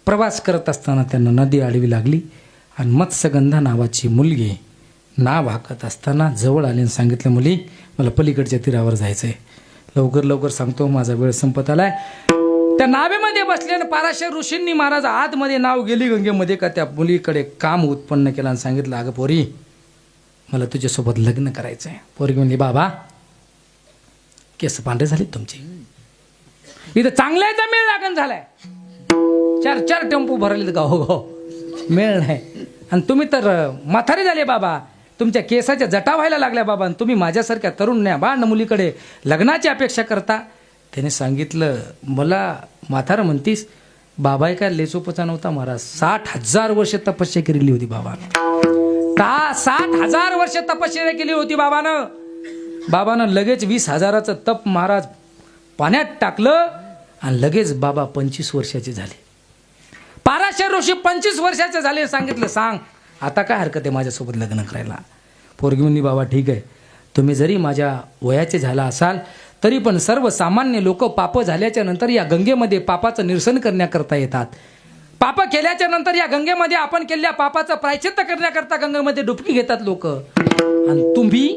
प्रवास करत असताना त्यांना नदी आडवी लागली आणि मत्स्यगंधा नावाची मुलगी नाव हाकत असताना जवळ आले आणि सांगितलं मुली मला पलीकडच्या तीरावर जायचं आहे. लवकर सांगतो माझा वेळ संपत आलाय. त्या नावेमध्ये बसल्यानं पाराशर ऋषींनी महाराज आतमध्ये नाव गेली गंगेमध्ये का त्या मुलीकडे काम उत्पन्न केलं आणि सांगितलं अगं पोरी मला तुझ्यासोबत लग्न करायचं आहे. पोरगी म्हणली बाबा केस पांढरे झाले तुमचे. इथं चांगल्याचा मेळ लागण झालाय. 4 टेम्पो भरले गाव मेळ नाही. आणि तुम्ही तर म्हातारे झाले बाबा. तुमच्या केसाच्या जटा व्हायला लागल्या बाबा. आणि तुम्ही माझ्यासारख्या तरुण बाण मुलीकडे लग्नाची अपेक्षा करता. त्याने सांगितलं मला म्हातारं म्हणतीस. बाबा काय लेचोपचा नव्हता महाराज. 60,000 वर्ष तपस्या केलेली होती बाबानं. 60,000 वर्ष तपश्चर्या केली होती बाबानं लगेच 20,000चं तप महाराज पाण्यात टाकलं आणि लगेच बाबा 25 वर्षाचे झाले. पाराशर ऋषी 25 वर्षाचे झाले. सांगितलं सांग आता काय हरकत आहे माझ्यासोबत लग्न करायला. पोरगी म्हणली बाबा ठीक आहे तुम्ही जरी माझ्या वयाचे झाला असाल तरी पण सर्वसामान्य लोक पाप झाल्याच्या नंतर या गंगेमध्ये पापाचं निरसन करण्याकरता येतात. पाप केल्याच्या नंतर या गंगेमध्ये आपण केलेल्या पापाचं प्रायश्चित्त करण्याकरता गंगेमध्ये डुबकी घेतात लोक. आणि तुम्ही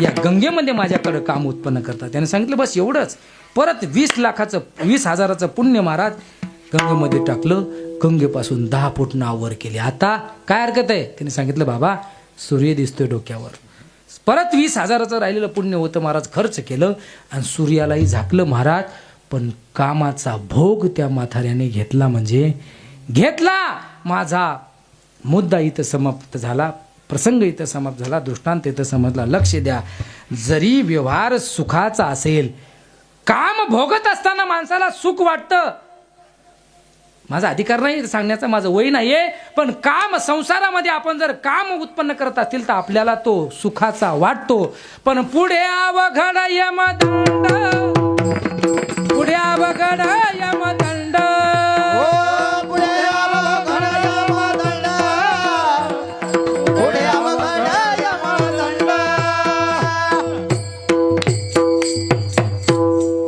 या गंगेमध्ये माझ्याकडे काम उत्पन्न करतात. त्याने सांगितलं बस एवढंच. परत 20 हजाराचं पुण्य महाराज गंगेमध्ये टाकलं. गंगेपासून 10 फूट नाव वर केली. आता काय हरकत आहे? त्याने सांगितलं बाबा सूर्य दिसतोय डोक्यावर. परत 20,000चं राहिलेलं पुण्य होतं. महाराज खर्च केलं आणि सूर्यालाही झाकलं महाराज. पण कामाचा भोग त्या म्हाताऱ्याने घेतला म्हणजे घेतला. माझा मुद्दा इथं समाप्त झाला, प्रसंग इथं समाप्त झाला, दृष्टांत इथं समजला. लक्ष द्या, जरी व्यवहार सुखाचा असेल, काम भोगत असताना माणसाला सुख वाटतं. माझा अधिकार नाही सांगण्याचा, माझं वय नाहीये, पण काम संसारामध्ये आपण जर काम उत्पन्न करत असतील तर आपल्याला तो सुखाचा वाटतो. पण पुढे अवघड यमदंड, पुढे अवघड यमदंड, पुढे अवघड यमदंड, पुढे अवघड यमदंड.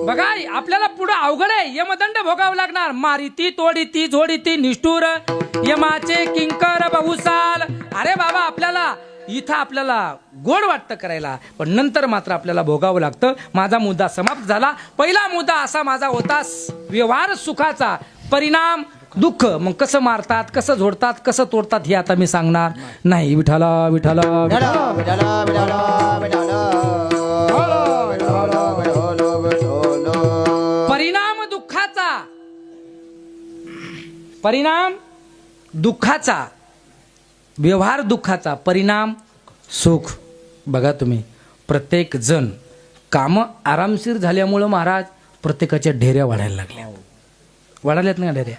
बघा आपल्याला पुढे अवघड आहे, यमदंड भोगावं लागणार. मारिती तोडीती झोडीती निष्ठुर यमाचे किंकर बहुसाल. अरे बाबा आपल्याला इथं आपल्याला गोड वाटतं करायला, पण नंतर मात्र आपल्याला भोगावं लागतं. माझा मुद्दा समाप्त झाला. पहिला मुद्दा असा माझा होता, व्यवहार सुखाचा परिणाम दुःख. मग कसं मारतात, कसं झोडतात, कसं तोडतात हे आता मी सांगणार नाही. विठाला विठाला विठाला विठाला विठाला विठाला. परिणाम दुःखाचा, परिणाम दुःखाचा, व्यवहार दुःखाचा, परिणाम सुख. बघा तुम्ही, प्रत्येक जण काम आरामशीर झाल्यामुळं महाराज प्रत्येकाच्या ढेऱ्या वाढायला लागल्या. वाढाल्यात ना ढेऱ्या.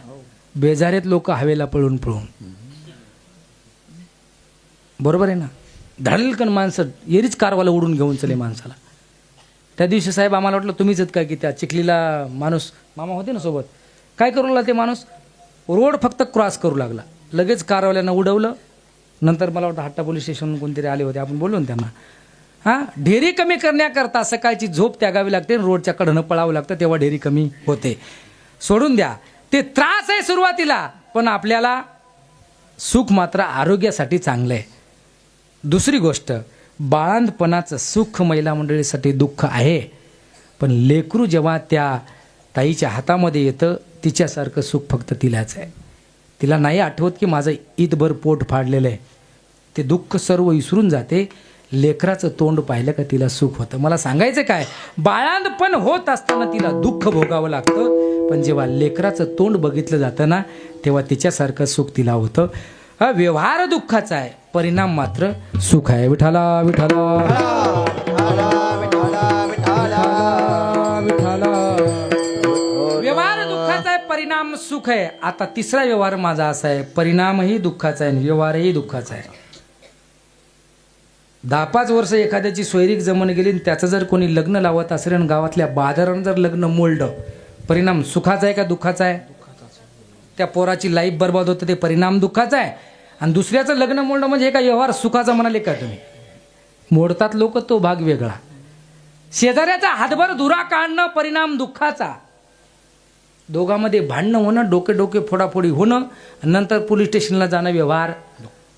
बेजारेत लोक हवेला पळून पळून. बरोबर आहे ना. धडलकन माणसं येरीच कारवाला उडून घेऊन चले माणसाला. त्या दिवशी साहेब आम्हाला वाटलं तुम्हीच आहेत काय की त्या चिखलीला माणूस मामा होते ना सोबत. काय करू लागला ते माणूस, रोड फक्त क्रॉस करू लागला, लगेच कारवाल्यांना उडवलं. नंतर मला वाटतं हट्टा पोलीस स्टेशनहून कोणतरी आले होते, आपण बोललो ना त्यांना. हां, ढेरी कमी करण्याकरता सकाळची झोप त्यागावी लागते, रोडच्या कडेनं पळावं लागतं, तेव्हा ढेरी कमी होते. सोडून द्या, ते त्रास आहे सुरुवातीला, पण आपल्याला सुख मात्र आरोग्यासाठी चांगलं आहे. दुसरी गोष्ट, बाळंतपणाचं सुख महिला मंडळीसाठी दुःख आहे, पण लेकरू जेव्हा त्या ताईच्या हातामध्ये येतं तिच्यासारखं सुख फक्त तिलाच आहे. तिला नाही आठवत की माझं ईदभर पोट फाडलेलं आहे. ते दुःख सर्व विसरून जाते. लेकराचं तोंड पाहिलं का तिला सुख होतं. मला सांगायचं काय, बाळंतपण होत असताना तिला दुःख भोगावं लागतं, पण जेव्हा लेकराचं तोंड बघितलं जातं ना तेव्हा तिच्यासारखं सुख तिला होतं. हा व्यवहार दुःखाचा आहे, परिणाम मात्र सुख आहे. विठाला विठाला विठाला. व्यवहार दुःखाचा आहे, परिणाम सुख आहे. आता तिसरा व्यवहार माझा असा आहे, परिणामही दुःखाचा आहे, व्यवहारही दुःखाचा आहे. 10-5 वर्ष एखाद्याची सोयरीक जमून गेली आणि त्याचं जर कोणी लग्न लावत असेल आणि गावातल्या बाजारानं जर लग्न मोडलं, परिणाम सुखाचा आहे का दुःखाचा आहे? त्या पोराची लाईफ बर्बाद होतं, ते परिणाम दुःखाचा आहे. आणि दुसऱ्याचं लग्न मोडणं म्हणजे हे का व्यवहार सुखाचा म्हणाले का तुम्ही? मोडतात लोक, तो भाग वेगळा. शेजाऱ्याचा हातभर धुरा काढणं परिणाम दुःखाचा. दोघांमध्ये भांडणं होणं, डोके फोडाफोडी होणं, नंतर पोलीस स्टेशनला जाणं, व्यवहार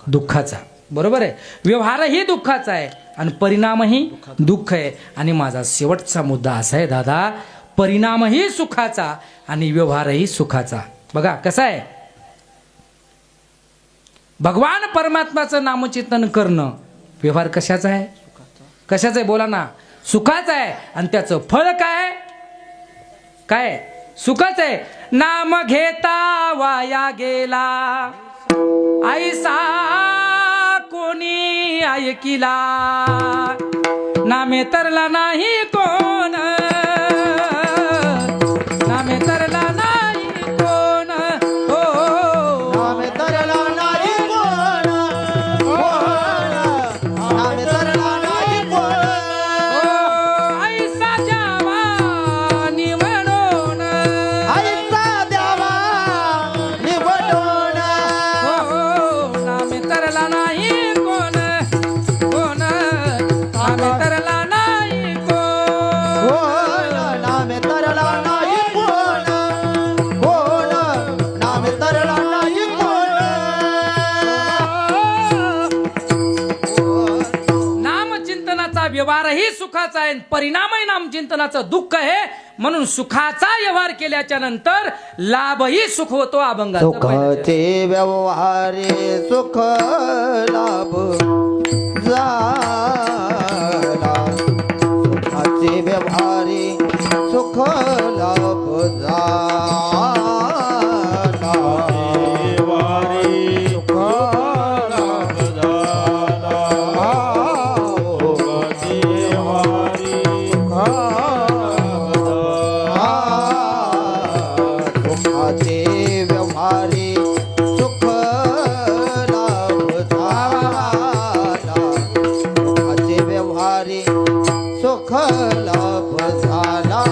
दुःखाचा. बरोबर आहे. व्यवहारही दुःखाचा आहे आणि परिणामही दुःख आहे. आणि माझा शेवटचा मुद्दा असा आहे दादा, परिणामही सुखाचा आणि व्यवहारही सुखाचा. बघा कसं आहे, भगवान परमात्माचं नामचिंतन करणं व्यवहार कशाचा आहे? कशाचा आहे बोला ना? सुखाचा आहे. आणि त्याचं फळ काय? काय? सुखाचं आहे. नाम घेता वाया गेला ऐसा कोणी ऐकिला, नामे तरला नाही कोण, नामे तरला नाही कोण. हो नामे तरला नाही कोण, नामे तरला नाही कोण. ऐसा द्यावा निवडून, ऐसा द्यावा निवडून. हो नामे तरला नाही कोण, कोण नामे तरला नाही कोण. व्यवहारही सुखाचा आहे, परिणामही नामचिंतनाचं दुःख आहे. म्हणून सुखाचा व्यवहार केल्याच्या नंतर लाभही सुख होतो. अभंगाचं पहिलं चरण. सुखाचे व्यवहारे सुख लाभ झाला, सुखाचे व्यवहारे सुख लाभ झाला. सुखाचे व्यवहारे सुख लाभ झाला,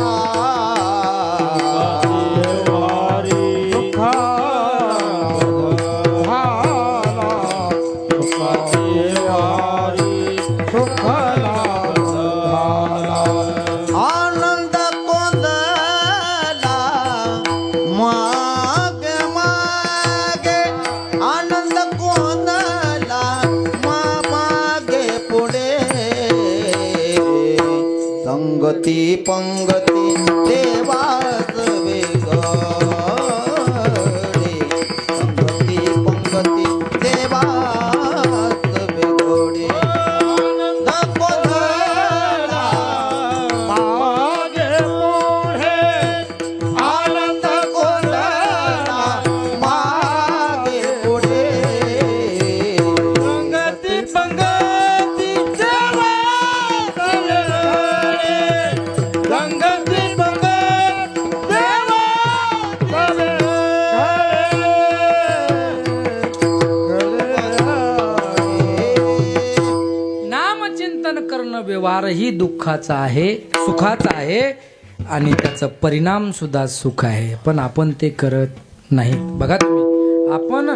सुखाचे व्यवहारे सुख लाभ झाला. आनंद कोंदला मागे मागे, आनंद कोंदला मागे पुढे, संगती पंगती देवाच वेगळे, संगती पंगती देवाच वेगळे. आनंद कोंदला मागे पुढे, आनंद कोंदला मागे पुढे, संगती पंगती देवा सगळे, संगती पंगती देवा नामचिंतन करणं व्यवहारही दुःखाचा आहे, सुखाचा आहे आणि त्याचा परिणाम सुद्धा सुख आहे. पण आपण ते करत नाही. बघा तुम्ही, आपण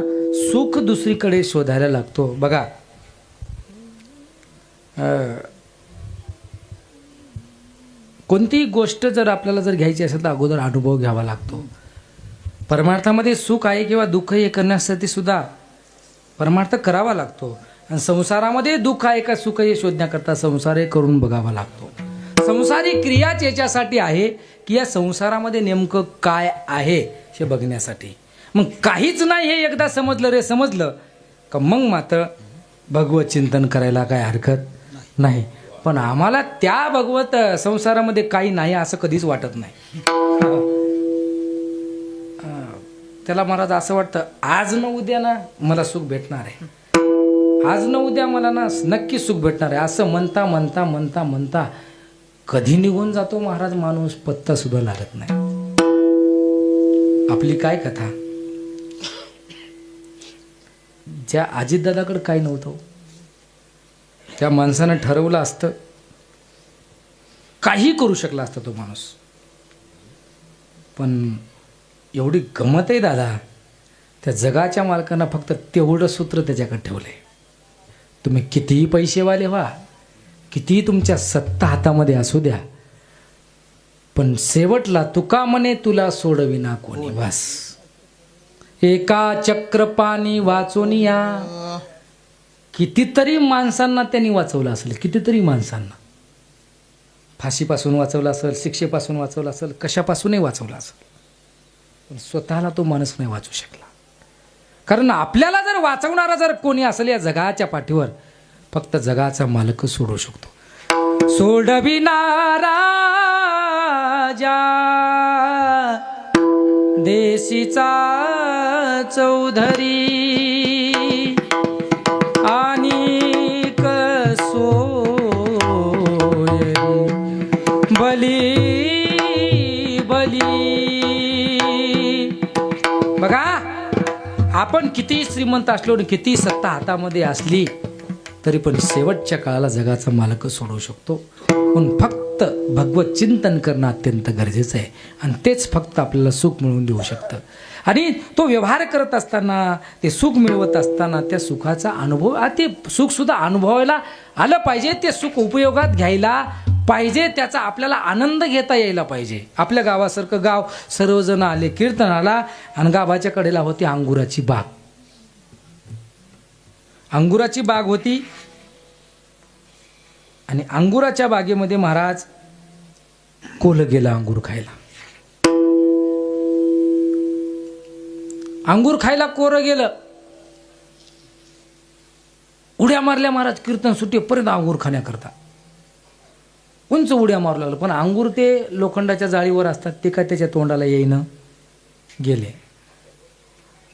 सुख दुसरीकडे शोधायला लागतो. बघा कोणतीही गोष्ट जर आपल्याला जर घ्यायची असेल तर अगोदर अनुभव घ्यावा लागतो. परमार्थामध्ये सुख आहे किंवा दुःख हे करण्यासाठी सुद्धा परमार्थ करावा लागतो. आणि संसारामध्ये दुःख आहे का सुख हे शोधण्याकरता संसार हे करून बघावा लागतो. संसारी क्रियाच याच्यासाठी आहे की या संसारामध्ये नेमकं काय आहे हे बघण्यासाठी. मग काहीच नाही हे एकदा समजलं रे, समजलं का मग मात्र भगवत चिंतन करायला काय हरकत नाही. पण आम्हाला त्या भगवत संसारामध्ये काही नाही असं कधीच वाटत नाही. त्याला महाराज असं वाटतं आज न उद्या ना मला सुख भेटणार आहे, आज न उद्या मला ना नक्की सुख भेटणार आहे, असं म्हणता म्हणता म्हणता म्हणता कधी निघून जातो महाराज माणूस पत्ता सुद्धा लागत नाही. आपली काय कथा, ज्या अजितदादाकडे काय नव्हतं त्या माणसानं ठरवलं असतं काही करू शकला असता तो माणूस. पण एवढी गमत आहे दादा, त्या जगाच्या मालकांना फक्त तेवढं सूत्र त्याच्याकडे ठेवलंय. तुम्ही कितीही पैसेवाले व्हा, कितीही तुमच्या सत्ता हातामध्ये असू द्या, पण शेवटला तुका म्हणे तुला सोडविना कोणी. बस एका चक्र पाणी वाचून या. कितीतरी माणसांना त्यांनी वाचवलं असेल, कितीतरी माणसांना फाशीपासून वाचवलं असेल, शिक्षेपासून वाचवलं असेल, कशापासूनही वाचवलं असेल, पण स्वतःला तो माणूस नाही वाचू शकला. कारण आपल्याला जर वाचवणारा जर कोणी असेल या जगाच्या पाठीवर, फक्त जगाचा मालक सोडू शकतो. सोडविणारा राजा देशीचा चौधरी आणि कसोय बली बली. बघा आपण किती श्रीमंत असलो आणि किती सत्ता हातामध्ये असली तरी पण शेवटच्या काळाला जगाचा मालक सोडवू शकतो. पण फक्त भगवत चिंतन करणं अत्यंत गरजेचं आहे आणि तेच फक्त आपल्याला सुख मिळवून देऊ शकतं. आणि तो व्यवहार करत असताना, ते सुख मिळवत असताना त्या सुखाचा अनुभव, ते सुख सुद्धा अनुभवायला आलं पाहिजे, ते सुख उपयोगात घ्यायला पाहिजे, त्याचा आपल्याला आनंद घेता यायला पाहिजे. आपल्या गावासारखं गाव, सर्वजण आले कीर्तनाला आणि गावाच्या कडेला होती अंगुराची बाग. अंगुराची बाग होती आणि अंगुराच्या बागेमध्ये महाराज कोल्ह गेला अंगूर खायला. अंगूर खायला कोरं गेलं. उड्या मारल्या महाराज कीर्तन सुटेपर्यंत अंगूर खाण्याकरता. उंच उड्या मारू लागलं, पण अंगूर ते लोखंडाच्या जाळीवर असतात, ते काय त्याच्या तोंडाला येईनं गेले.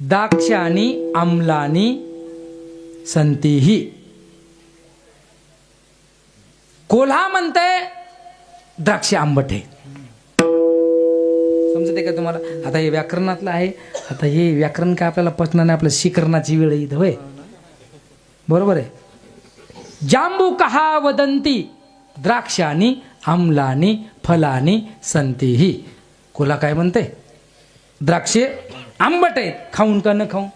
द्राक्षानी आम्लानी संतीही. कोल्हा म्हणतंय द्राक्ष आंबट आहे. समजते का तुम्हाला? आता हे व्याकरणातलं आहे. आता हे व्याकरण काय आपल्याला पचणार नाही, आपलं शिकरणाची वेळ इथं होय. बरोबर आहे. जांबू कहा वदंती द्राक्षानी आम्लानी फलानी संतीही. कोल्हा काय म्हणते? द्राक्षे आंबट आहेत, खाऊन का न खाऊन?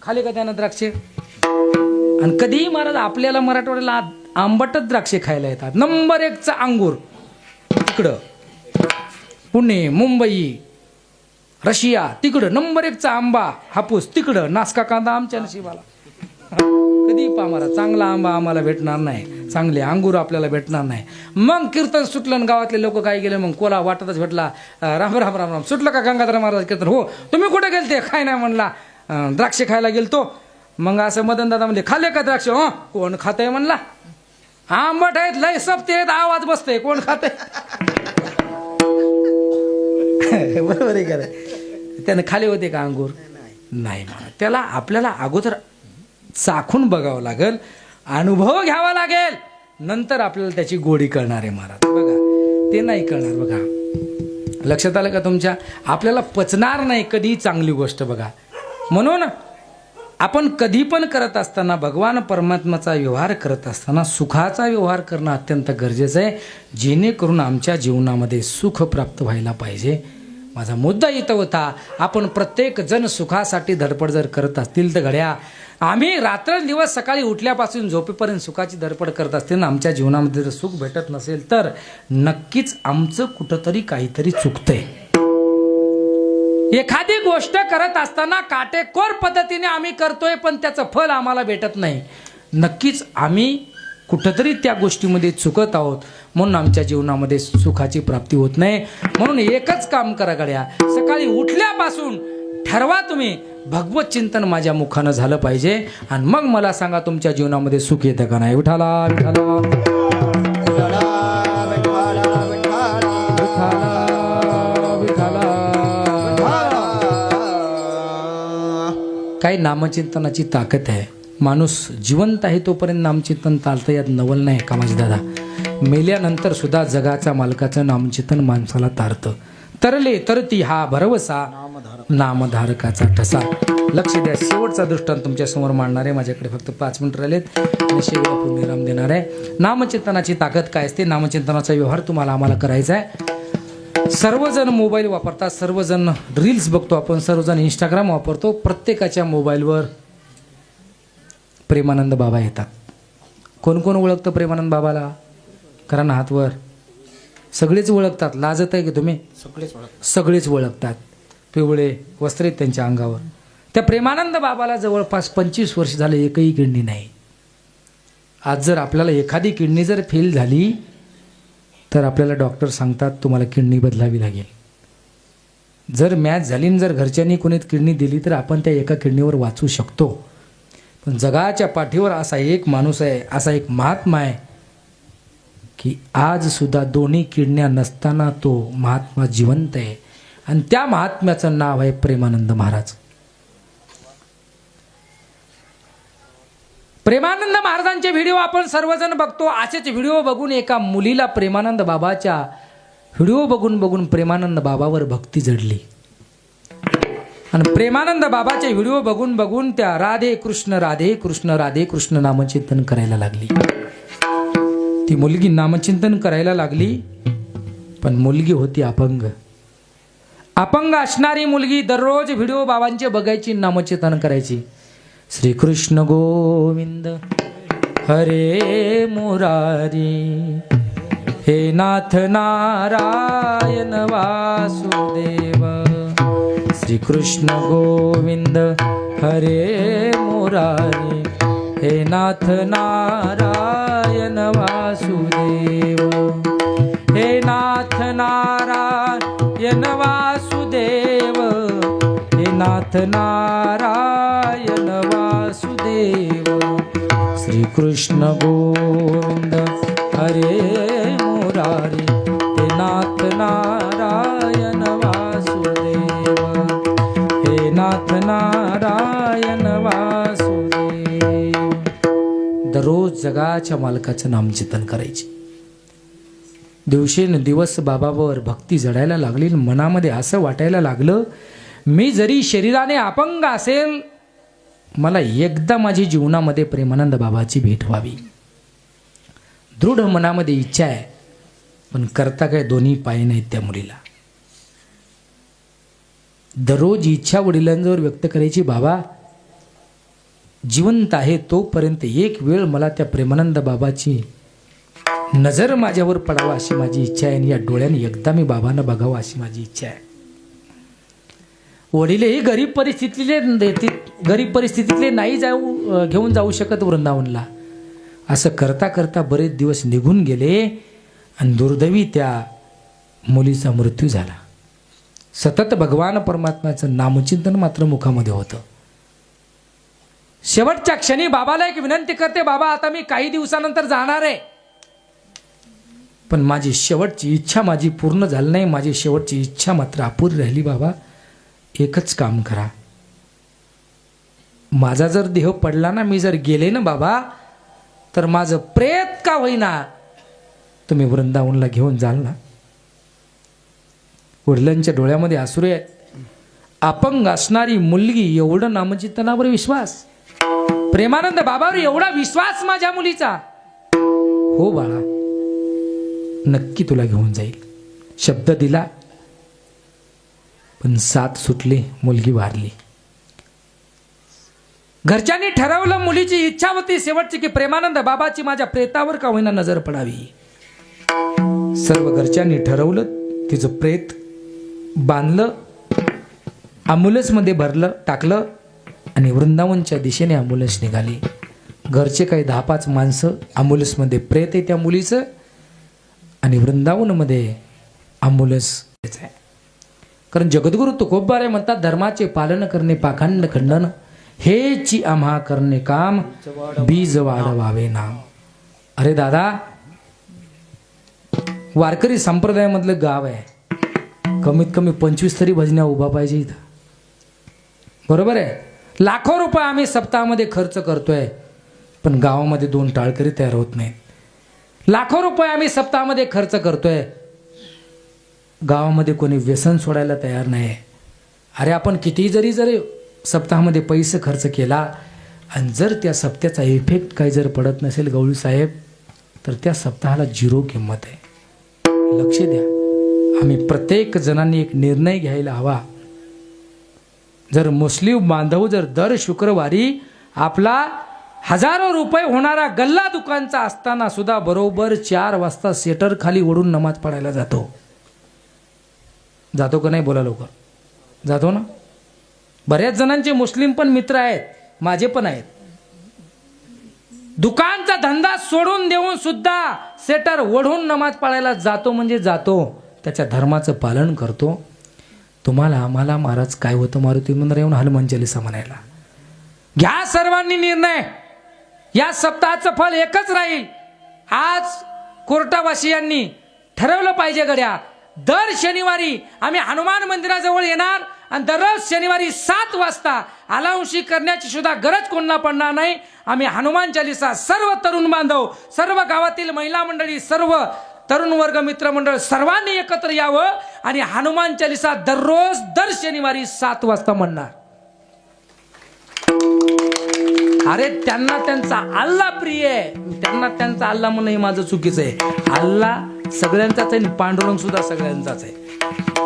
खाली का त्यानं द्राक्षे? आणि कधीही महाराज आपल्याला मराठवाड्याला आंबटच द्राक्षे खायला येतात. नंबर 1चा अंगूर तिकडं पुणे मुंबई रशिया, तिकडं नंबर 1चा आंबा हापूस, तिकडं नासका कांदा आमच्या नशिबाला. कधी पा महाराज चांगला आंबा आम्हाला भेटणार नाही, चांगले अंगूर आपल्याला भेटणार नाही. मग कीर्तन सुटलं, गावातले लोक काय गेले, मग कोला वाटतच भेटला. राम राम राम राम. सुटलं का गंगाधर महाराज कीर्तन? हो. तुम्ही कुठे गेलते? काय नाही म्हणला, द्राक्षे खायला गेलतो. मग असं मदन दादा म्हणले खाल्ले का द्राक्ष? हो. कोण खातंय म्हणला? आंबट आहेत, लय सप्ते आहेत, आवाज बसतंय, कोण खातंय? बरोबर आहे का? त्यानं खाले होते का अंगूर? नाही. त्याला आपल्याला अगोदर चाखून बघावं लागेल, अनुभव घ्यावा लागेल, नंतर आपल्याला त्याची गोडी कळणार आहे महाराज. बघा ते नाही कळणार. बघा लक्षात आलं का तुमच्या? आपल्याला पचणार नाही कधी चांगली गोष्ट. बघा म्हणून आपण कधी पण करत असताना, भगवान परमात्माचा व्यवहार करत असताना सुखाचा व्यवहार करणं अत्यंत गरजेचं आहे, जेणेकरून आमच्या जीवनामध्ये सुख प्राप्त व्हायला पाहिजे. माझा मुद्दा इथं होता. आपण प्रत्येक जण सुखासाठी धडपड जर करत असतील तर घड्या आम्ही रात्रंदिवस सकाळी उठल्यापासून झोपेपर्यंत सुखाची धडपड करत असतील ना, आमच्या जीवनामध्ये जर सुख भेटत नसेल तर नक्कीच आमचं कुठंतरी काहीतरी चुकतंय. एखादी गोष्ट करत असताना काटेकोर पद्धतीने आम्ही करतोय, पण त्याचं फल आम्हाला भेटत नाही. नक्कीच आम्ही कुठंतरी त्या गोष्टीमध्ये चुकत आहोत, म्हणून आमच्या जीवनामध्ये सुखाची प्राप्ती होत नाही. म्हणून एकच काम करा गड्या, सकाळी उठल्यापासून ठरवा तुम्ही भगवत चिंतन माझ्या मुखानं झालं पाहिजे, आणि मग मला सांगा तुमच्या जीवनामध्ये सुख येतं का नाही. विठाला विठाला काही नामचिंतनाची ताकद आहे. माणूस जिवंत आहे तोपर्यंत नामचिंतन चालतं, यात नवल नाही का माझे दादा. मेल्यानंतर सुद्धा जगाच्या मालकाचं नामचिंतन माणसाला तारतं. तरले तरती हा भरवसा नामधारकाचा ठसा. लक्ष द्या. शेवटचा दृष्टांत तुमच्या समोर मांडणार आहे. माझ्याकडे फक्त 5 मिनिट राहिलेत आणि शेवटला पूर्णविराम देणार आहे. नामचिंतनाची ताकद काय असते? नामचिंतनाचा व्यवहार तुम्हाला आम्हाला करायचा आहे. सर्वजण मोबाईल वापरतात, सर्वजण रील्स बघतो, आपण सर्वजण इंस्टाग्राम वापरतो. प्रत्येकाच्या मोबाईलवर प्रेमानंद बाबा येतात. कोण कोण ओळखतं प्रेमानंद बाबाला? करा ना हातवर. सगळेच ओळखतात. लाजत आहे की तुम्ही? सगळेच ओळखतात. पिवळे वस्त्र आहेत त्यांच्या अंगावर. त्या प्रेमानंद बाबाला जवळपास 25 वर्ष झाले, एकही किडनी नाही. आज जर आपल्याला एखादी किडनी जर फेल झाली तर आपल्याला डॉक्टर सांगतात तुम्हाला किडनी बदलावी लागेल. जर मॅच झाली आणि जर घरच्यांनी कोणी किडनी दिली तर आपण त्या एका किडनीवर वाचू शकतो. पण जगाच्या पाठीवर असा एक माणूस आहे, असा एक महात्मा आहे की आज सुद्धा दोन्ही किडन्या नसताना तो महात्मा जिवंत आहे, आणि त्या महात्म्याचं नाव आहे प्रेमानंद महाराज. प्रेमानंद महाराजांचे व्हिडिओ आपण सर्वजण बघतो. असेच व्हिडिओ बघून एका मुलीला प्रेमानंद बाबाच्या व्हिडिओ बघून बघून प्रेमानंद बाबावर भक्ती जडली, आणि प्रेमानंद बाबाचे व्हिडिओ बघून बघून त्या राधे कृष्ण राधे कृष्ण राधे कृष्ण नामचिंतन करायला लागली. ती मुलगी नामचिंतन करायला लागली, पण मुलगी होती अपंग. अपंग असणारी मुलगी दररोज व्हिडिओ बाबांचे बघायची, नामचिंतन करायची. श्री कृष्ण गोविंद हरे मुरारी, हे नाथ नारायण वासुदेव. श्री कृष्ण गोविंद हरे मुरारी, हे नाथ नारायण वासुदेव, हे नाथ नारायण वासुदेव, हे नाथ नारायण वासुदेव. श्री कृष्ण गोविंद हरे मुरारी, हे नाथ नारायण वासुदेव, हे नाथ नारायण वासुदेव. दररोज जगाच्या मालकाचं नामचिंतन करायचे. दिवसेंदिवस बाबावर भक्ती जडायला लागली. मनामध्ये असं वाटायला लागलं, मी जरी शरीराने अपंग असेल, मला एकदा माझी जीवनामध्ये प्रेमानंद बाबाची भेट व्हावी. दृढ मनामध्ये इच्छा आहे, पण करता काय दोन्ही पाय नाहीत त्या मुलीला. दररोज इच्छा वडिलांजवळ व्यक्त करायची, बाबा जिवंत आहे तोपर्यंत एक वेळ मला त्या प्रेमानंद बाबाची नजर माझ्यावर पडावा अशी माझी इच्छा आहे, आणि या डोळ्याने एकदा मी बाबांना बघावं अशी माझी इच्छा आहे. वडीलही गरीब परिस्थितीतले नाही घेऊन जाऊ शकत वृंदावनला. असं करता करता बरेच दिवस निघून गेले, आणि दुर्दैवी त्या मुलीचा मृत्यू झाला. सतत भगवान परमात्म्याचं नामचिंतन मात्र मुखामध्ये होतं. शेवटच्या क्षणी बाबाला एक विनंती करते, बाबा आता मी काही दिवसानंतर जाणार आहे, पण माझी शेवटची इच्छा माझी पूर्ण झाली नाही. माझी शेवटची इच्छा मात्र अपुरी राहिली. बाबा एकच काम करा, माझा जर देह पडला ना, मी जर गेले ना बाबा, तर माझं प्रेत का होईना तुम्ही वृंदावनला घेऊन जाल ना. वडिलांच्या डोळ्यामध्ये आसुरे आहेत. अपंग असणारी मुलगी, एवढं नामचिंतनावर विश्वास, प्रेमानंद बाबावर एवढा विश्वास माझ्या मुलीचा. हो बाळा, नक्की तुला घेऊन जाईल शब्द दिला, पण साथ सुटली, मुलगी वारली. घरच्यांनी ठरवलं, मुलीची इच्छा होती शेवटची की प्रेमानंद बाबाची माझ्या प्रेतावर का होईना नजर पडावी. सर्व घरच्यांनी ठरवलं, तिचं प्रेत बांधलं, ॲम्ब्युलन्स मध्ये भरलं टाकलं, आणि वृंदावनच्या दिशेने ॲम्ब्युलन्स निघाली. घरचे काही 10-5 माणसं, ॲम्ब्युलन्स मध्ये प्रेत आहे त्या मुलीचं, आणि वृंदावनमध्ये ॲम्ब्युलन्स आहे. कारण जगद्गुरु तुकोबारे म्हणतात, धर्माचे पालन करणे पाखंड खंडन, हेची आम्हा करणे काम, बीज वाढवावे नाम. अरे दादा, वारकरी संप्रदायामधलं गाव आहे, कमीत कमी 25 तरी भजन्या उभा पाहिजे इथं, बरोबर आहे. लाखो रुपये आम्ही सप्ताहामध्ये खर्च करतोय, पण गावामध्ये 2 टाळकरी तयार होत नाहीत. लाखो रुपये आम्ही सप्ताहामध्ये खर्च करतोय, गावामध्ये कोणी व्यसन सोडायला तयार नाही. अरे आपण किती जरी सप्ताहामध्ये पैसे खर्च केला, आणि जर त्या सप्त्याचा इफेक्ट काही जर पडत नसेल गवळी साहेब, तर त्या सप्ताहाला 0 किंमत आहे. लक्ष द्या, आम्ही प्रत्येक जणांनी एक निर्णय घ्यायला हवा. जर मुस्लिम बांधव जर दर शुक्रवारी आपला हजारो रुपये होणारा गल्ला दुकानचा असताना सुद्धा बरोबर 4 वाजता सेटर खाली ओढून नमाज पडायला जातो का नाही बोला लवकर? जातो ना. बऱ्याच जणांचे मुस्लिम पण मित्र आहेत, माझे पण आहेत. दुकानचा धंदा सोडून देऊन सुद्धा सेटर ओढून नमाज पडायला जातो, म्हणजे जातो, त्याच्या धर्माचं पालन करतो. तुम्हाला आम्हाला महाराज काय होतं, मारुती मंदिर येऊन हनुमान चालीसा म्हणायला. घ्या सर्वांनी निर्णय, या सप्ताहाचं फल एकच राहील. आज कोर्टावासियांनी ठरवलं पाहिजे गड्या, दर शनिवारी आम्ही हनुमान मंदिराजवळ येणार, आणि दररोज शनिवारी 7 वाजता आलाउंशी करण्याची सुद्धा गरज कोणाला पडणार नाही. आम्ही हनुमान चालीसा सर्व तरुण बांधव, सर्व गावातील महिला मंडळी, सर्व तरुण वर्ग मित्रमंडळ सर्वांनी एकत्र यावं, आणि हनुमान चालीसा दररोज दर शनिवारी 7 वाजता म्हणणार. अरे त्यांना त्यांचा अल्लाह प्रिय आहे, त्यांना त्यांचा अल्लाह म्हणणं हे माझं चुकीचं आहे. अल्लाह सगळ्यांचाच आहे, पांडुरंग सुद्धा सगळ्यांचाच आहे,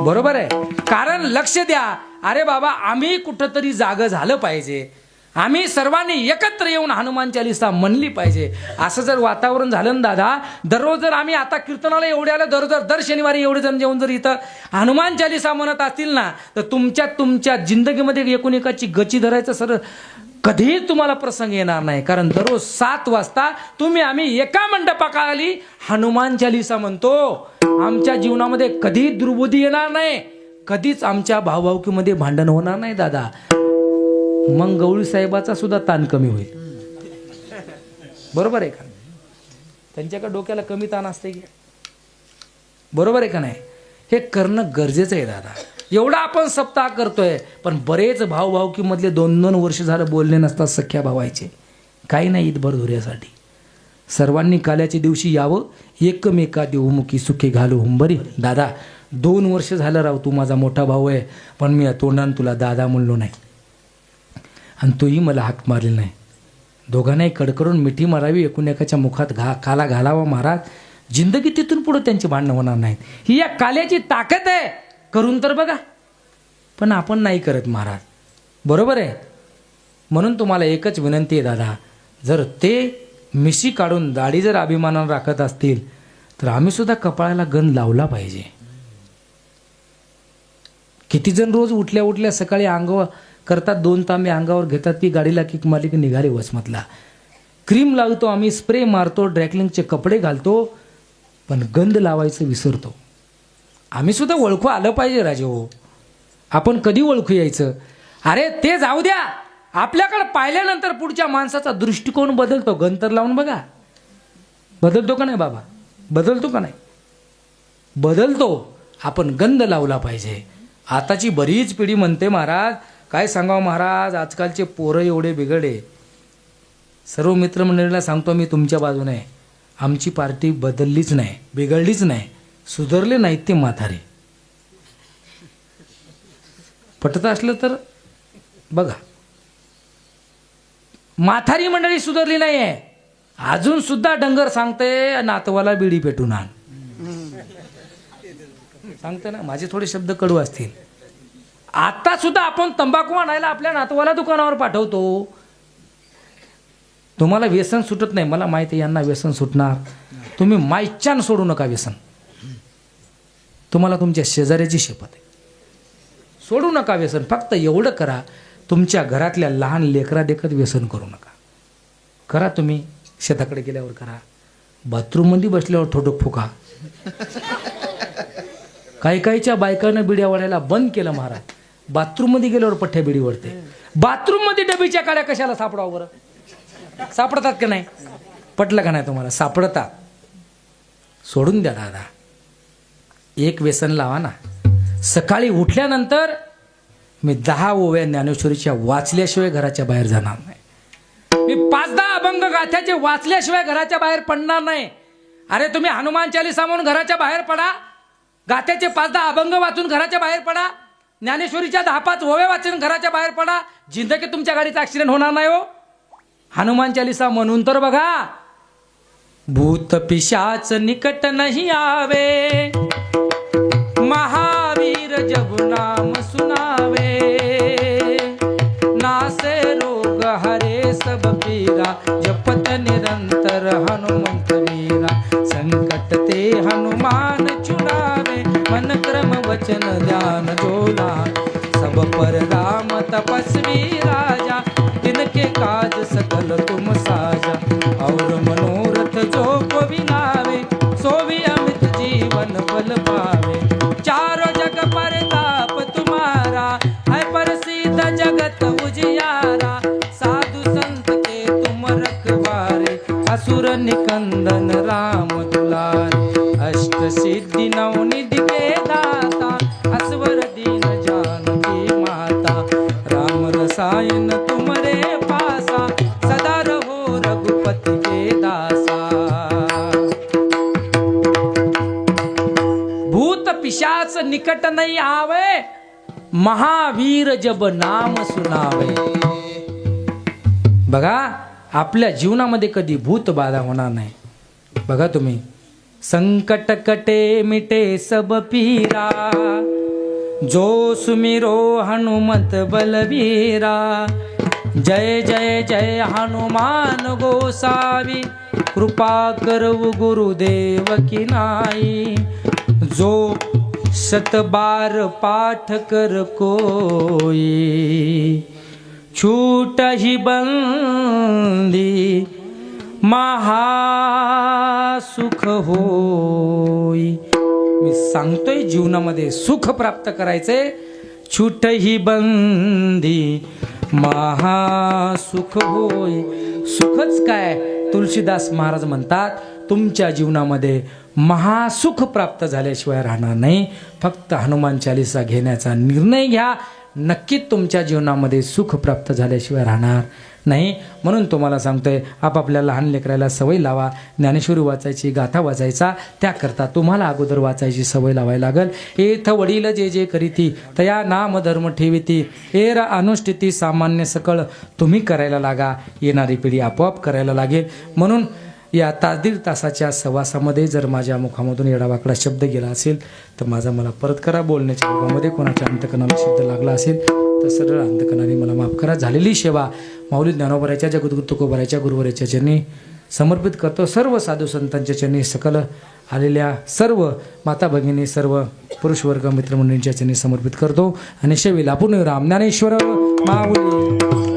बरोबर आहे. कारण लक्ष द्या, अरे बाबा आम्ही कुठंतरी जागं झालं पाहिजे, आम्ही सर्वांनी एकत्र येऊन हनुमान चालीसा म्हणली पाहिजे. असं जर वातावरण झालं ना दादा, दररोज जर आम्ही आता कीर्तनाला एवढ्याला दर शनिवारी एवढे जण जेवून जर इथं हनुमान चालीसा म्हणत असतील ना, तर तुमच्या जिंदगीमध्ये एकूण एकाची गची धरायचं सर कधीही तुम्हाला प्रसंग येणार नाही, कारण दररोज 7 वाजता आम्ही एका मंडपाखाली हनुमान चालीसा म्हणतो. आमच्या जीवनामध्ये कधीही दुर्बुद्धी येणार नाही, कधीच आमच्या भावभावकीमध्ये भांडण होणार नाही दादा. मग गवळी साहेबाचा सुद्धा ताण कमी होईल. बरोबर आहे का? त्यांच्याकडे डोक्याला कमी ताण असते की, बरोबर आहे का नाही? हे करणं गरजेचं आहे दादा. एवढा आपण सप्ताह करतोय, पण बरेच भावभावकीमधले 2-2 वर्ष झालं बोलणे नसतात सख्या भावायचे. काही नाही ईदभर धुऱ्यासाठी. सर्वांनी काल्याच्या दिवशी यावं, एकमेका देऊमुखी सुखे घालू हुंबरी. दादा 2 वर्ष झालं राव, तू माझा मोठा भाऊ आहे, पण मी तोंडानं तुला दादा म्हणलो नाही आणि तूही मला हाक मारली नाही. दोघांनाही कडकडून मिठी मारावी, एकूण एकाच्या मुखात काला घालावा महाराज. जिंदगी तिथून पुढे त्यांची भांडणं होणार नाहीत. ही या काल्याची ताकद आहे. करून तर बघा, पण आपण नाही करत महाराज. बरोबर आहे? म्हणून तुम्हाला एकच विनंती आहे दादा, जर ते मिशी काढून दाढी जर अभिमानानं राखत असतील तर आम्ही सुद्धा कपाळाला गंध लावला पाहिजे. किती जण रोज उठल्या उठल्या सकाळी अंगावर करतात, 2 तांबे अंगावर घेतात, ती गाडीला किक मारली की निघाले वसमतला. क्रीम लावतो आम्ही, स्प्रे मारतो, ड्रायक्लिंगचे कपडे घालतो, पण गंध लावायचं विसरतो. आम्ही सुद्धा ओळखू आलं पाहिजे राजे हो. आपण कधी ओळखू यायचं? अरे ते जाऊ द्या, आपल्याकडे पाहिल्यानंतर पुढच्या माणसाचा दृष्टिकोन बदलतो. गंतर लावून बघा, बदलतो का नाही बाबा? बदलतो का नाही? बदलतो. आपण गंध लावला पाहिजे. आताची बरीच पिढी म्हणते महाराज, काय सांगावं महाराज, आजकालचे पोरं एवढे बिघडे. सर्व मित्रमंडळीला सांगतो मी तुमच्या बाजूने, आमची पार्टी बदललीच नाही, बिघडलीच नाही, सुधारले नाहीत ते म्हातारे. पटत असलं तर बघा, म्हातारी मंडळी सुधारली नाही आहे. अजून सुद्धा डंगर सांगते नातवाला बिडी पेटून आण. सांगते ना, माझे थोडे शब्द कडू असतील. आता सुद्धा आपण तंबाखू आणायला आपल्या नातवाला दुकानावर पाठवतो. तुम्हाला व्यसन सुटत नाही, मला माहिती आहे यांना व्यसन सुटणार. तुम्ही मायच्यान सोडू नका व्यसन. तुम्हाला तुमच्या शेजाऱ्याची शपथ आहे, सोडू नका व्यसन. फक्त एवढं करा, तुमच्या घरातल्या लहान लेकरा देखत व्यसन करू नका. करा तुम्ही, शेताकडे गेल्यावर करा, बाथरूममध्ये बसल्यावर थोडं फुका. काही काहीच्या बायकानं बिड्या वडायला बंद केलं महाराज. बाथरूममध्ये गेल्यावर पठ्ठ्या बिडी वडते. बाथरूममध्ये डबीच्या काड्या कशाला सापडावं बरं? सापडतात का नाही? पटलं का नाही तुम्हाला? सापडतात. सोडून द्या दादा. एक व्यसन लावा ना. सकाळी उठल्यानंतर मी 10 ओव्या ज्ञानेश्वरीच्या वाचल्याशिवाय घराच्या बाहेर जाणार नाही. मी 5-10 अभंग गाथ्याचे वाचल्याशिवाय घराच्या बाहेर पडणार नाही. अरे तुम्ही हनुमान चालीसा म्हणून घराच्या बाहेर पडा, गाथ्याचे 5-10 अभंग वाचून घराच्या बाहेर पडा, ज्ञानेश्वरीच्या 10-5 ओव्या वाचून घराच्या बाहेर पडा. जिंदगी तुमच्या गाडीचा ऍक्सिडेंट होणार नाही हो. हनुमान चालीसा म्हणून तर बघा. भूत पिशाच निकट नहीं आवे, महावीर जब नाम सुनावे, नासे रोग हरे सब पीरा, जपत निरंतर हनुमंत वीरा, संकट ते हनुमान छुड़ावे, मन क्रम वचन ध्यान जोला, सब पर राम तपस्वी राजा, तिनके काज सकल तुम साजा, और मनोरथ जो को विनावे, सोवी अमित जीवन फल पावे, चारों जग परताप तुम्हारा, है प्रसिद्ध जगत उजियारा, साधु संत के तुम रखवारे, असुर निकंदन राम दुलारे, अष्ट सिद्धि नवनिधि के दाता, असवर दीन जानकी माता, राम रसायन तुमरे पासा, सदा रहो रघुपति के दासा. भूत पिशाच निकट नहीं आवे, महावीर जब नाम सुनावे. बघा, आपल्या जीवनामध्ये कधी भूत बाधा होणार नाही. बघा तुम्ही, संकट कटे मिटे सब पीरा, जो सुमिरो हनुमत बलवीरा, जय जय जय हनुमान गोसावी, कृपा करऊ गुरुदेव की नाई, जो 100 बार पाठ कर कोई, छूट ही बंदी महासुख होई. मी सांगतोय जीवनामध्ये सुख प्राप्त करायचंय. छूट ही बंदी महासुख होई. सुखच काय, तुलसीदास महाराज म्हणतात तुमच्या जीवनामध्ये महासुख प्राप्त झाल्याशिवाय राहणार नाही. फक्त हनुमान चालीसा घेण्याचा निर्णय घ्या, नक्कीच तुमच्या जीवनामध्ये सुख प्राप्त झाल्याशिवाय राहणार नाही. म्हणून तुम्हाला सांगतोय, आपापल्या लहान लेकराला सवय लावा ज्ञानेश्वरी वाचायची, गाथा वाचायचा. त्याकरता तुम्हाला अगोदर वाचायची सवय लावायला लागल. एथ वडील जे जे करीती तया नाम धर्म ठेविती. एर अनुष्ठिती सामान्य सकळ तुम्ही करायला लागा, येणारी पिढी आपोआप करायला लागेल. म्हणून या तास दीड तासाच्या सहवासामध्ये जर माझ्या मुखामधून येडावाकडा शब्द गेला असेल तर माझा मला परत करा. बोलण्याच्या युगामध्ये कोणाच्या अंतकणाला शब्द लागला असेल तर सरळ अंतकणाने मला माफ करा. झालेली सेवा माऊली ज्ञानोबराच्या जगद्गुरु तुकोबराच्या गुरुवराच्या चरणी समर्पित करतो. सर्व साधू संतांच्या चरणी, सकल आलेल्या सर्व माता भगिनी, सर्व पुरुष वर्ग मित्रमंडळींच्या चरणी समर्पित करतो. आणि शेवीला पुण्य राम ज्ञानेश्वर माऊली.